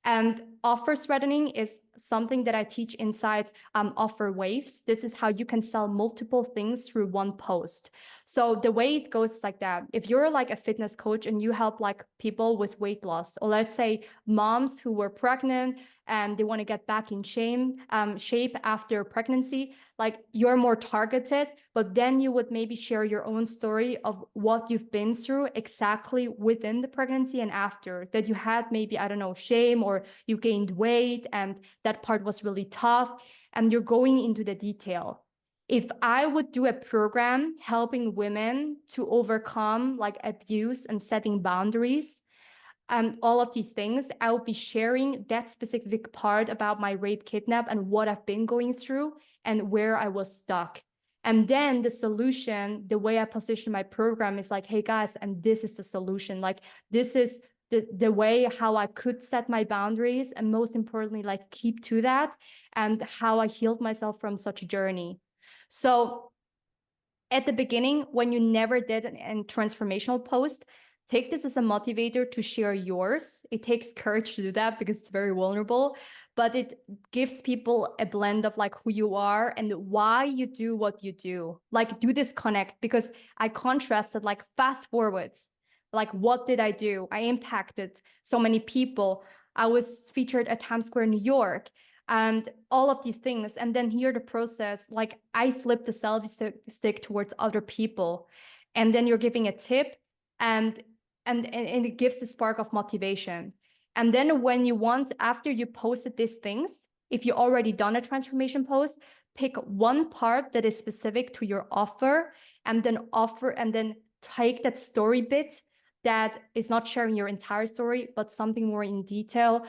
And offer threading is something that I teach inside Offer Waves. This is how you can sell multiple things through one post. So the way it goes is like that. If you're like a fitness coach and you help like people with weight loss, or let's say moms who were pregnant and they want to get back in shape after pregnancy, like you're more targeted, but then you would maybe share your own story of what you've been through exactly within the pregnancy and after, that you had maybe, I don't know, shame, or you gained weight and that part was really tough, and you're going into the detail. If I would do a program helping women to overcome like abuse and setting boundaries, all of these things, I will be sharing that specific part about my rape, kidnap, and what I've been going through and where I was stuck. And then the solution, the way I position my program is like, hey guys, and this is the solution. Like this is the way how I could set my boundaries, and most importantly, like keep to that, and how I healed myself from such a journey. So at the beginning, when you never did a transformational post, take this as a motivator to share yours. It takes courage to do that because it's very vulnerable, but it gives people a blend of like who you are and why you do what you do. Like do this connect, because I contrasted like fast forwards. Like what did I do? I impacted so many people. I was featured at Times Square, New York, and all of these things. And then here the process, like I flip the selfie stick towards other people, and then you're giving a tip, and it gives the spark of motivation. And then when you want, after you posted these things, if you already done a transformation post, pick one part that is specific to your offer, and then take that story bit that is not sharing your entire story, but something more in detail,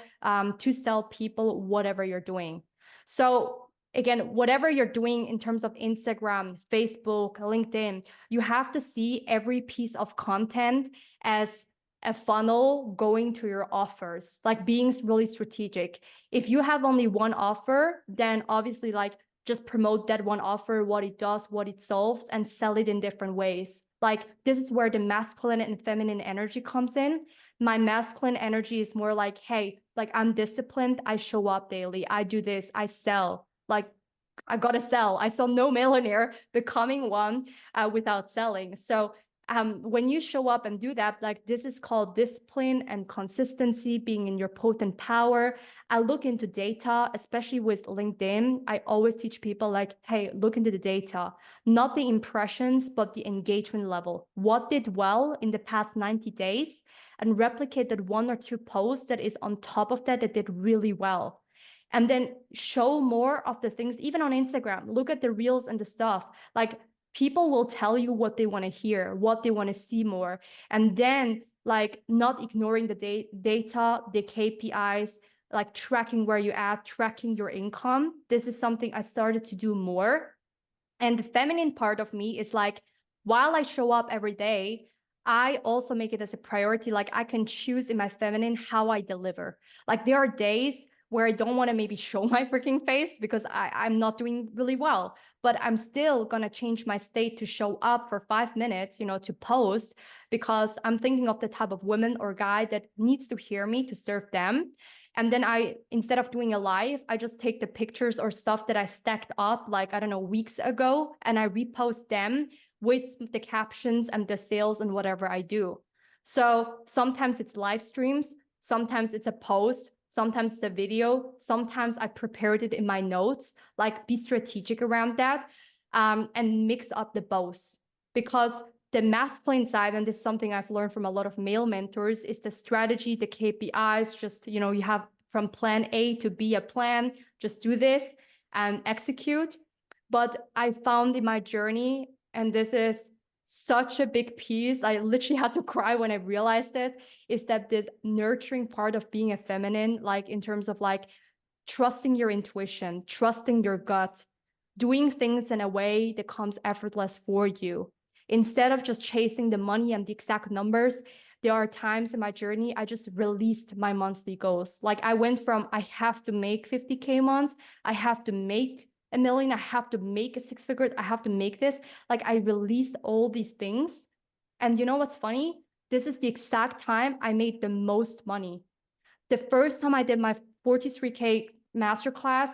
to sell people whatever you're doing. So again, whatever you're doing in terms of Instagram, Facebook, LinkedIn, you have to see every piece of content as a funnel going to your offers, like being really strategic. If you have only one offer, then obviously like just promote that one offer, what it does, what it solves, and sell it in different ways. Like this is where the masculine and feminine energy comes in. My masculine energy is more like, hey, like I'm disciplined, I show up daily, I do this, I sell. Like I gotta sell. I saw no millionaire becoming one without selling. So when you show up and do that, like this is called discipline and consistency, being in your potent power. I look into data, especially with LinkedIn. I always teach people like, hey, look into the data, not the impressions, but the engagement level. What did well in the past 90 days, and replicate that one or two posts that is on top of that did really well. And then show more of the things, even on Instagram. Look at the reels and the stuff. Like people will tell you what they want to hear, what they want to see more. And then like not ignoring the data, the KPIs, like tracking where you're at, tracking your income. This is something I started to do more. And the feminine part of me is like, while I show up every day, I also make it as a priority. Like I can choose in my feminine how I deliver. Like there are days where I don't want to maybe show my freaking face because I'm not doing really well, but I'm still going to change my state to show up for 5 minutes, to post, because I'm thinking of the type of woman or guy that needs to hear me to serve them. And then instead of doing a live, I just take the pictures or stuff that I stacked up, like, I don't know, weeks ago, and I repost them with the captions and the sales and whatever I do. So sometimes it's live streams, sometimes it's a post, sometimes it's a video, sometimes I prepared it in my notes, like be strategic around that, and mix up the both. Because the masculine side, and this is something I've learned from a lot of male mentors, is the strategy, the KPIs, just, you have from plan A to B a plan, just do this and execute. But I found in my journey, and this is such a big piece, I literally had to cry when I realized it, is that this nurturing part of being a feminine, like in terms of like trusting your intuition, trusting your gut, doing things in a way that comes effortless for you. Instead of just chasing the money and the exact numbers, there are times in my journey I just released my monthly goals. Like I went from I have to make 50K months, I have to make $1 million, I have to make a six figures, I have to make this. Like I released all these things. And you know what's funny? This is the exact time I made the most money. The first time I did my 43K masterclass,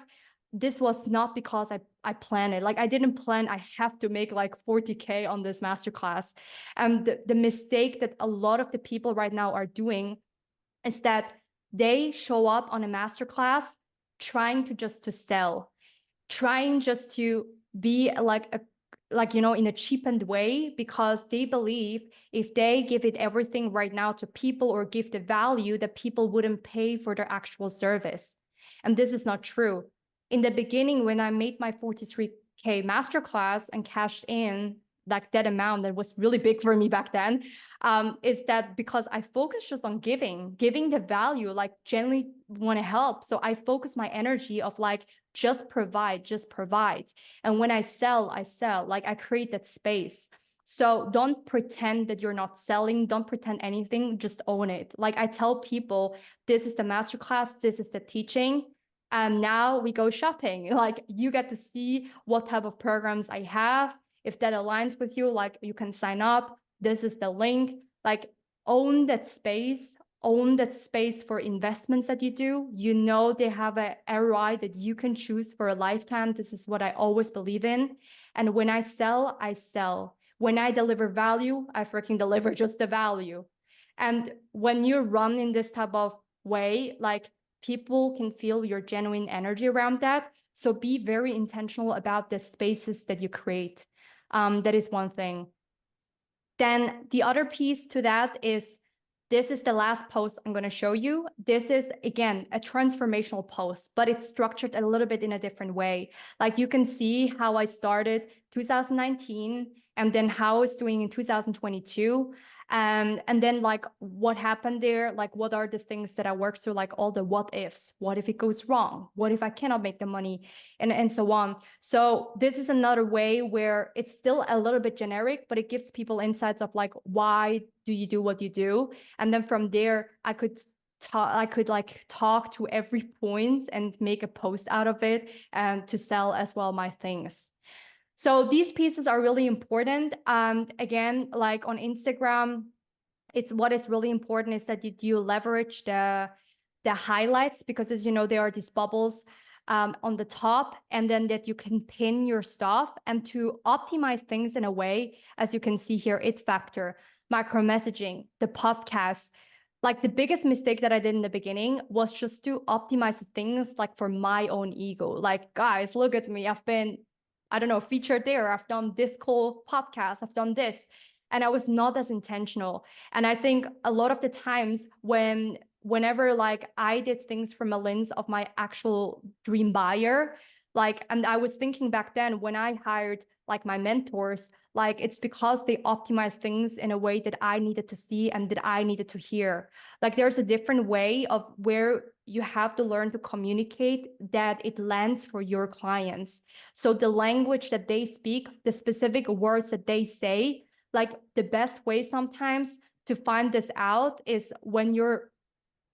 this was not because I planned it. Like I didn't plan, I have to make like 40K on this masterclass. And the mistake that a lot of the people right now are doing is that they show up on a masterclass trying to sell, trying just to be in a cheapened way, because they believe if they give it everything right now to people or give the value, that people wouldn't pay for their actual service. And this is not true. In the beginning, when I made my 43K masterclass and cashed in, like that amount that was really big for me back then, is that because I focus just on giving the value, like genuinely want to help. So I focus my energy of like, just provide. And when I sell, like I create that space. So don't pretend that you're not selling. Don't pretend anything. Just own it. Like I tell people, this is the masterclass. This is the teaching. And now we go shopping. Like you get to see what type of programs I have. If that aligns with you, like you can sign up. This is the link. Like own that space. Own that space for investments that you do. You know they have a ROI that you can choose for a lifetime. This is what I always believe in. And when I sell, I sell. When I deliver value, I freaking deliver just the value. And when you run in this type of way, like people can feel your genuine energy around that. So be very intentional about the spaces that you create. That is one thing. Then the other piece to that is, this is the last post I'm going to show you. This is, again, a transformational post, but it's structured a little bit in a different way. Like you can see how I started 2019 and then how I was doing in 2022. And then like what happened there, like what are the things that I worked through, like all the what ifs, what if it goes wrong? What if I cannot make the money, and so on. So this is another way where it's still a little bit generic, but it gives people insights of like, why do you do what you do? And then from there, I could talk to every point and make a post out of it and to sell as well my things. So these pieces are really important. Again, like on Instagram, it's what is really important is that you leverage the highlights, because as you know, there are these bubbles on the top, and then that you can pin your stuff and to optimize things in a way, as you can see here, IT-Factor, micro messaging, the podcast. Like the biggest mistake that I did in the beginning was just to optimize things like for my own ego. Like, guys, look at me. I've been, I don't know, featured there. I've done this cool podcast. I've done this. And I was not as intentional. And I think a lot of the times whenever like I did things from a lens of my actual dream buyer, like, and I was thinking back then when I hired like my mentors, like it's because they optimized things in a way that I needed to see and that I needed to hear. Like there's a different way of where you have to learn to communicate that it lands for your clients. So the language that they speak, the specific words that they say, like the best way sometimes to find this out is when you're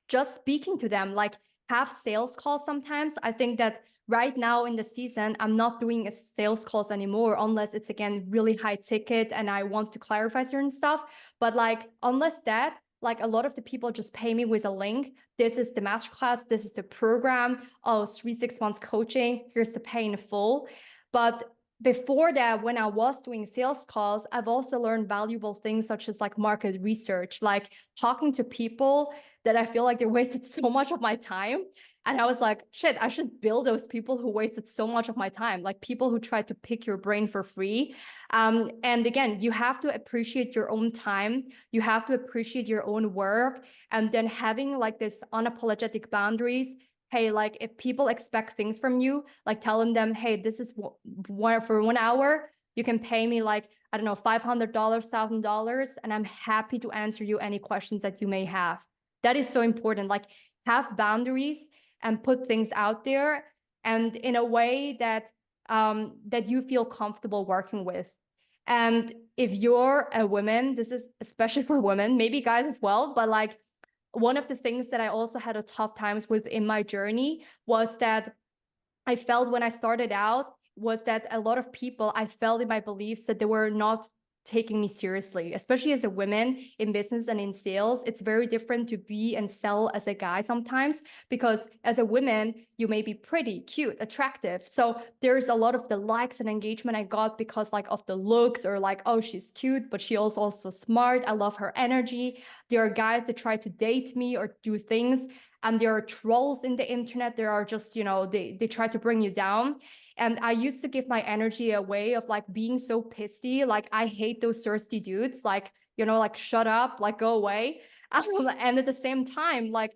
just speaking to them, like have sales calls sometimes. I think that right now in the season, I'm not doing a sales calls anymore, unless it's again really high ticket and I want to clarify certain stuff. But like, unless that, like a lot of the people just pay me with a link. This is the masterclass. This is the program. Oh, 3-6 months coaching. Here's the pay in full. But before that, when I was doing sales calls, I've also learned valuable things such as like market research, like talking to people that I feel like they wasted so much of my time. And I was like, shit, I should bill those people who wasted so much of my time, like people who try to pick your brain for free. And again, you have to appreciate your own time. You have to appreciate your own work. And then having like this unapologetic boundaries. Hey, like if people expect things from you, like telling them, hey, this is what for 1 hour, you can pay me like, I don't know, $500, $1,000, and I'm happy to answer you any questions that you may have. That is so important. Like have boundaries and put things out there, and in a way that that you feel comfortable working with. And if you're a woman, this is especially for women, maybe guys as well, but like one of the things that I also had a tough times with in my journey was that I felt when I started out was that a lot of people, I felt in my beliefs that they were not taking me seriously, especially as a woman in business and in sales. It's very different to be and sell as a guy sometimes, because as a woman, you may be pretty, cute, attractive. So there's a lot of the likes and engagement I got because like of the looks, or like, oh, she's cute, but she also smart. I love her energy. There are guys that try to date me or do things, and there are trolls in the internet. There are just, you know, they try to bring you down. And I used to give my energy away of like being so pissy. Like I hate those thirsty dudes, like, you know, like shut up, like go away. And at the same time, like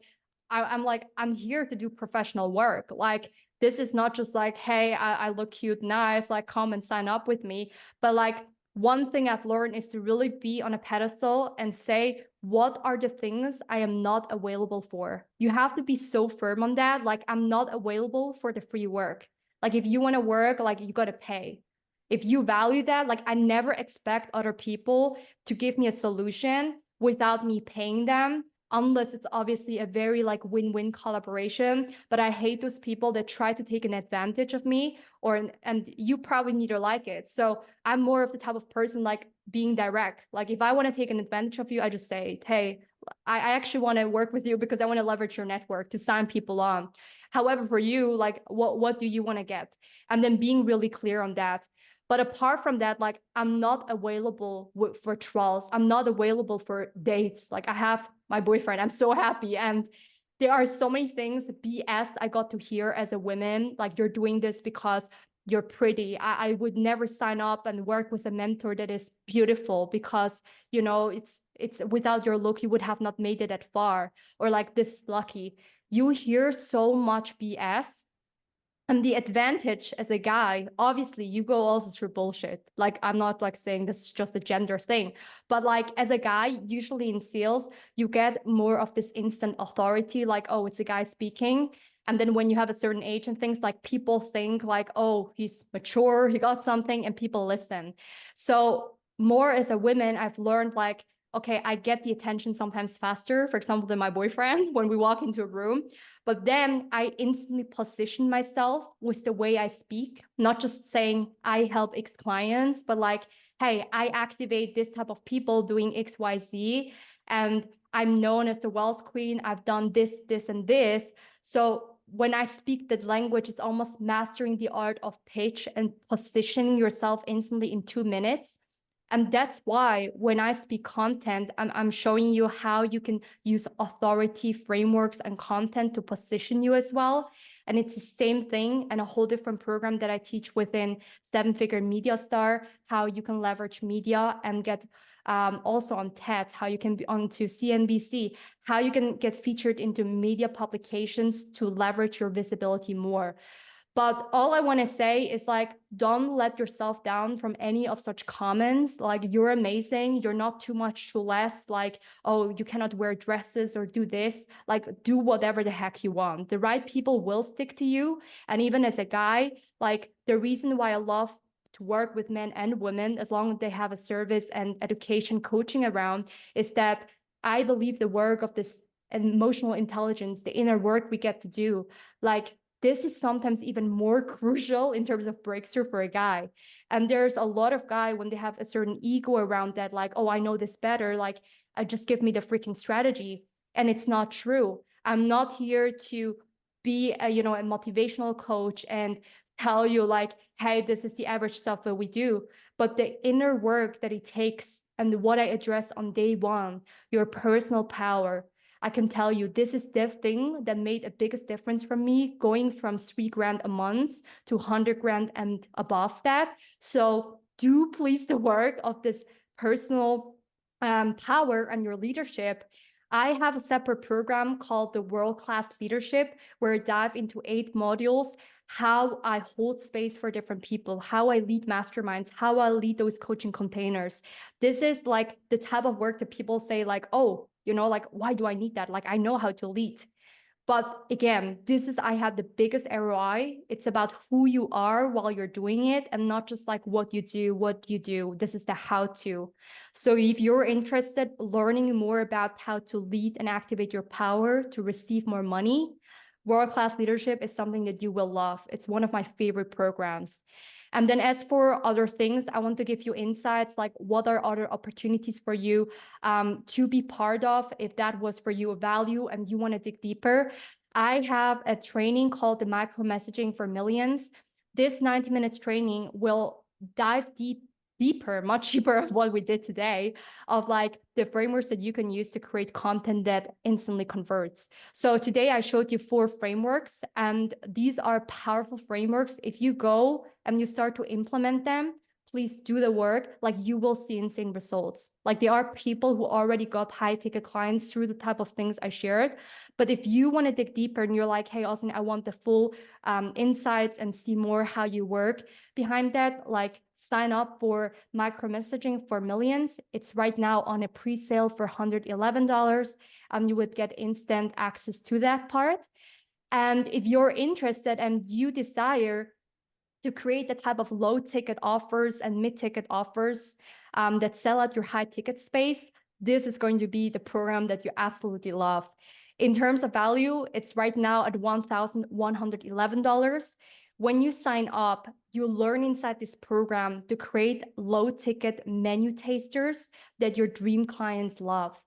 I'm like, I'm here to do professional work. Like this is not just like, hey, I look cute, nice, like come and sign up with me. But like one thing I've learned is to really be on a pedestal and say, what are the things I am not available for? You have to be so firm on that. Like, I'm not available for the free work. Like, if you want to work, like, you got to pay. If you value that, like, I never expect other people to give me a solution without me paying them, unless it's obviously a very like win-win collaboration. But I hate those people that try to take an advantage of me, and you probably neither like it. So I'm more of the type of person like being direct. Like, if I want to take an advantage of you, I just say, hey, I actually want to work with you because I want to leverage your network to sign people on. However, for you, like, what do you want to get? And then being really clear on that. But apart from that, like, I'm not available for trials. I'm not available for dates. Like, I have my boyfriend. I'm so happy. And there are so many things, BS, I got to hear as a woman, like, you're doing this because you're pretty. I would never sign up and work with a mentor that is beautiful because, you know, it's without your look, you would have not made it that far, or like this lucky. You hear so much BS. And the advantage as a guy, obviously, you go also through bullshit. Like, I'm not like saying this is just a gender thing, but like as a guy, usually in sales, you get more of this instant authority, like, oh, it's a guy speaking. And then when you have a certain age and things, like, people think like, oh, he's mature, he got something, and people listen. So more as a woman, I've learned like, okay, I get the attention sometimes faster, for example, than my boyfriend when we walk into a room. But then I instantly position myself with the way I speak, not just saying I help X clients, but like, hey, I activate this type of people doing X, Y, Z. And I'm known as the wealth queen. I've done this, this, and this. So when I speak that language, it's almost mastering the art of pitch and positioning yourself instantly in 2 minutes. And that's why when I speak content, I'm showing you how you can use authority frameworks and content to position you as well. And it's the same thing and a whole different program that I teach within Seven Figure Media Star, how you can leverage media and get also on TED, how you can be onto CNBC, how you can get featured into media publications to leverage your visibility more. But all I want to say is like, don't let yourself down from any of such comments. Like, you're amazing. You're not too much, too less. Like, oh, you cannot wear dresses or do this. Like, do whatever the heck you want. The right people will stick to you. And even as a guy, like, the reason why I love to work with men and women, as long as they have a service and education coaching around, is that I believe the work of this emotional intelligence, the inner work we get to do, like, this is sometimes even more crucial in terms of breakthrough for a guy. And there's a lot of guy when they have a certain ego around that, like, oh, I know this better, like, just give me the freaking strategy. And it's not true. I'm not here to be a, you know, a motivational coach and tell you like, hey, this is the average stuff that we do. But the inner work that it takes and what I address on day one, your personal power, I can tell you this is the thing that made the biggest difference for me, going from 3 grand a month to 100 grand and above that. So do please the work of this personal power and your leadership. I have a separate program called the World Class Leadership, where I dive into 8 modules, how I hold space for different people, how I lead masterminds, how I lead those coaching containers. This is like the type of work that people say like, oh, you know, like, why do I need that? Like, I know how to lead. But again, this is, I had the biggest ROI. It's about who you are while you're doing it and not just like what you do. This is the how to. So if you're interested learning more about how to lead and activate your power to receive more money, World-Class Leadership is something that you will love. It's one of my favorite programs. And then as for other things, I want to give you insights like what are other opportunities for you to be part of if that was for you a value and you want to dig deeper. I have a training called the Micro Messaging for Millions. This 90 minutes training will dive deeper, much deeper of what we did today, of like the frameworks that you can use to create content that instantly converts. So today I showed you 4 frameworks, and these are powerful frameworks. If you go and you start to implement them, please do the work, like you will see insane results. Like there are people who already got high ticket clients through the type of things I shared. But if you want to dig deeper and you're like, hey, Austin, I want the full insights and see more how you work behind that, like sign up for micro messaging for millions. It's right now on a pre-sale for $111. You would get instant access to that part. And if you're interested and you desire to create the type of low ticket offers and mid ticket offers that sell at your high ticket space, this is going to be the program that you absolutely love. In terms of value, it's right now at $1,111. When you sign up, you learn inside this program to create low ticket menu tasters that your dream clients love.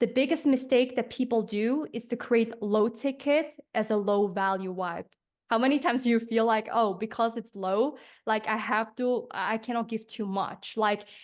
The biggest mistake that people do is to create low ticket as a low value vibe. How many times do you feel like, oh, because it's low, like I cannot give too much.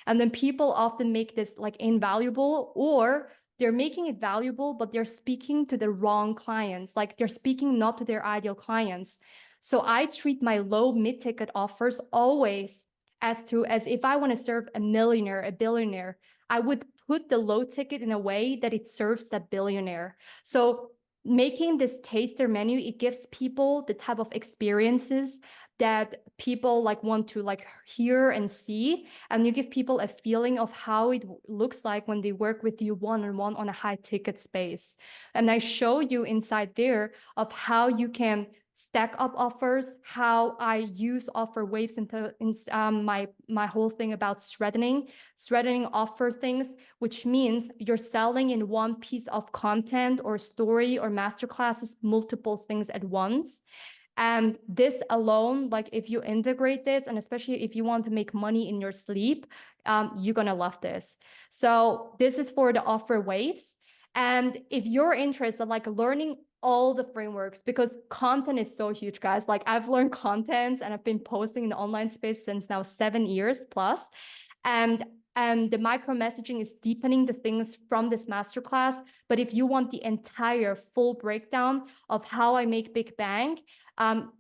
And then people often make this like invaluable, or they're making it valuable, but they're speaking to the wrong clients. Like they're speaking not to their ideal clients. So I treat my low mid-ticket offers always as if I want to serve a millionaire, a billionaire, I would put the low ticket in a way that it serves that billionaire. So making this taster menu, it gives people the type of experiences that people like want to like hear and see. And you give people a feeling of how it looks like when they work with you one-on-one on a high ticket space. And I show you inside there of how you can stack up offers, how I use offer waves into my whole thing about threatening offer things, which means you're selling in one piece of content or story or masterclasses, multiple things at once. And this alone, like if you integrate this, and especially if you want to make money in your sleep, you're gonna love this. So this is for the offer waves. And if you're interested, like learning all the frameworks, because content is so huge, guys. Like I've learned content and I've been posting in the online space since now 7 years plus. And the micro messaging is deepening the things from this masterclass. But if you want the entire full breakdown of how I make big bang,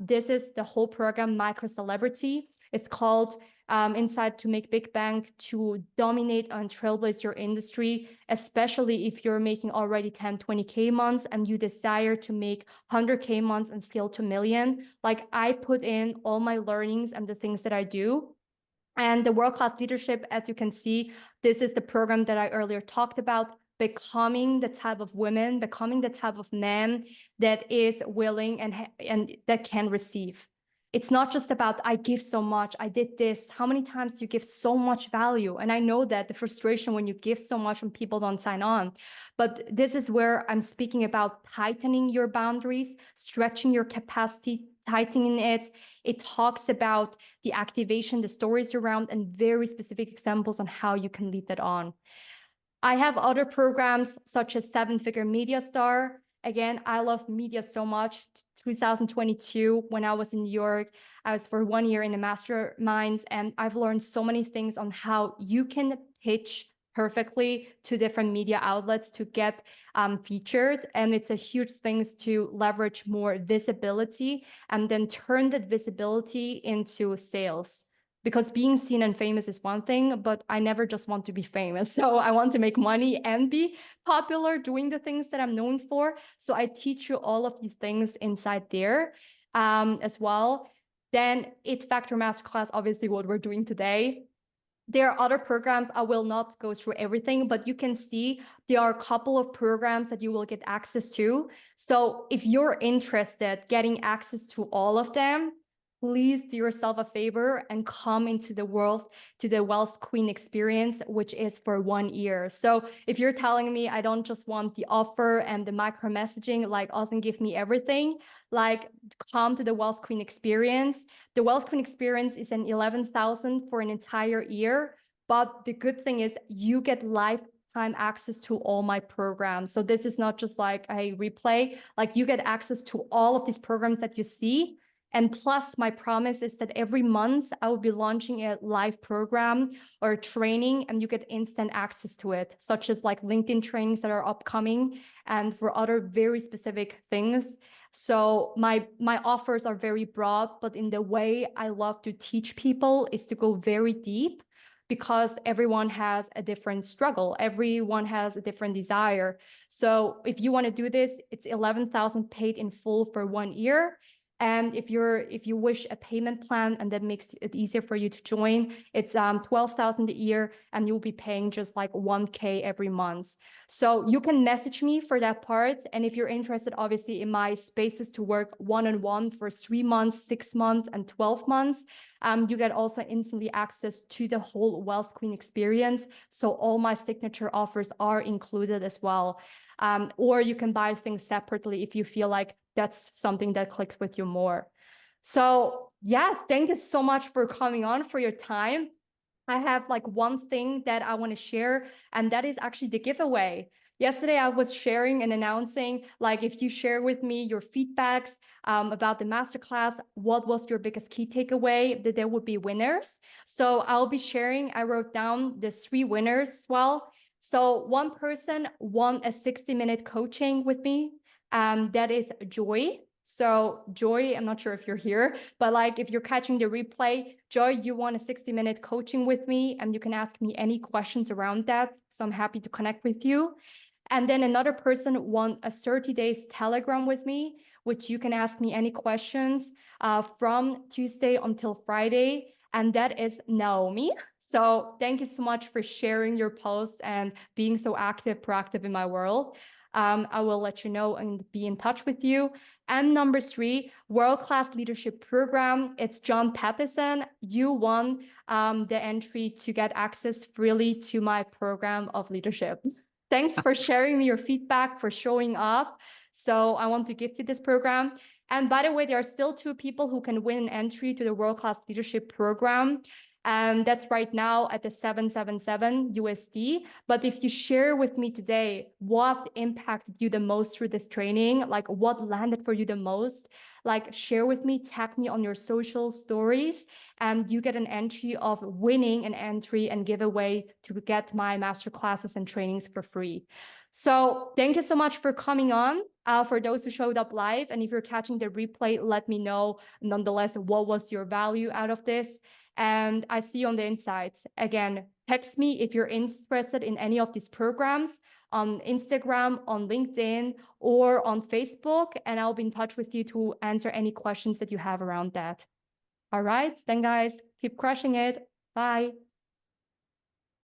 this is the whole program, Micro Celebrity. It's called Inside to Make Big Bang to dominate and trailblaze your industry, especially if you're making already 10, 20K months and you desire to make 100K months and scale to million. Like I put in all my learnings and the things that I do. And the world-class leadership, as you can see, this is the program that I earlier talked about, becoming the type of women, becoming the type of man that is willing and that can receive. It's not just about, I give so much, I did this. How many times do you give so much value? And I know that the frustration when you give so much when people don't sign on. But this is where I'm speaking about tightening your boundaries, stretching your capacity, tightening it. It talks about the activation, the stories around, and very specific examples on how you can lead that on. I have other programs such as 7-Figure Media Star. Again, I love media so much. 2022, when I was in New York, I was for 1 year in the masterminds, and I've learned so many things on how you can pitch perfectly to different media outlets to get featured. And it's a huge thing to leverage more visibility and then turn that visibility into sales. Because being seen and famous is one thing, but I never just want to be famous. So I want to make money and be popular doing the things that I'm known for. So I teach you all of these things inside there as well. Then IT-Factor Masterclass, obviously what we're doing today. There are other programs. I will not go through everything, but you can see there are a couple of programs that you will get access to. So if you're interested getting access to all of them, please do yourself a favor and come into the world, to the Wealth Queen experience, which is for 1 year. So if you're telling me I don't just want the offer and the micro messaging, like Austin, give me everything, like come to the Wealth Queen experience. The Wealth Queen experience is an 11,000 for an entire year. But the good thing is you get lifetime access to all my programs. So this is not just like a replay, like you get access to all of these programs that you see. And plus, my promise is that every month I will be launching a live program or training, and you get instant access to it, such as like LinkedIn trainings that are upcoming and for other very specific things. So my offers are very broad, but in the way I love to teach people is to go very deep, because everyone has a different struggle. Everyone has a different desire. So if you want to do this, it's 11,000 paid in full for 1 year. And if you wish a payment plan and that makes it easier for you to join, it's 12,000 a year, and you'll be paying just like 1K every month. So you can message me for that part. And if you're interested, obviously, in my spaces to work one-on-one for 3 months, 6 months, and 12 months, you get also instantly access to the whole Wealth Queen experience. So all my signature offers are included as well. Or you can buy things separately if you feel like that's something that clicks with you more. So yes, thank you so much for coming on, for your time. I have like one thing that I want to share, and that is actually the giveaway. Yesterday, I was sharing and announcing, like, if you share with me your feedbacks about the masterclass, what was your biggest key takeaway, that there would be winners. So I'll be sharing, I wrote down the 3 winners as well. So one person won a 60-minute coaching with me. That is Joy. So Joy, I'm not sure if you're here, but like if you're catching the replay, Joy, you want a 60-minute coaching with me, and you can ask me any questions around that. So I'm happy to connect with you. And then another person won a 30 days Telegram with me, which you can ask me any questions from Tuesday until Friday. And that is Naomi. So thank you so much for sharing your posts and being so active, proactive in my world. I will let you know and be in touch with you. And number 3, world-class leadership program. It's John Pattison. You won the entry to get access freely to my program of leadership. Thanks for sharing me your feedback, for showing up. So I want to gift you this program. And by the way, there are still 2 people who can win an entry to the world-class leadership program. And that's right now at the 777 USD. But if you share with me today what impacted you the most through this training, like what landed for you the most, like share with me, tag me on your social stories, and you get an entry of winning an entry and giveaway to get my master classes and trainings for free. So thank you so much for coming on. For those who showed up live, and if you're catching the replay, let me know nonetheless what was your value out of this. And I see you on the insights. Again, text me if you're interested in any of these programs on Instagram, on LinkedIn, or on Facebook, and I'll be in touch with you to answer any questions that you have around that. All right, then guys, keep crushing it. Bye.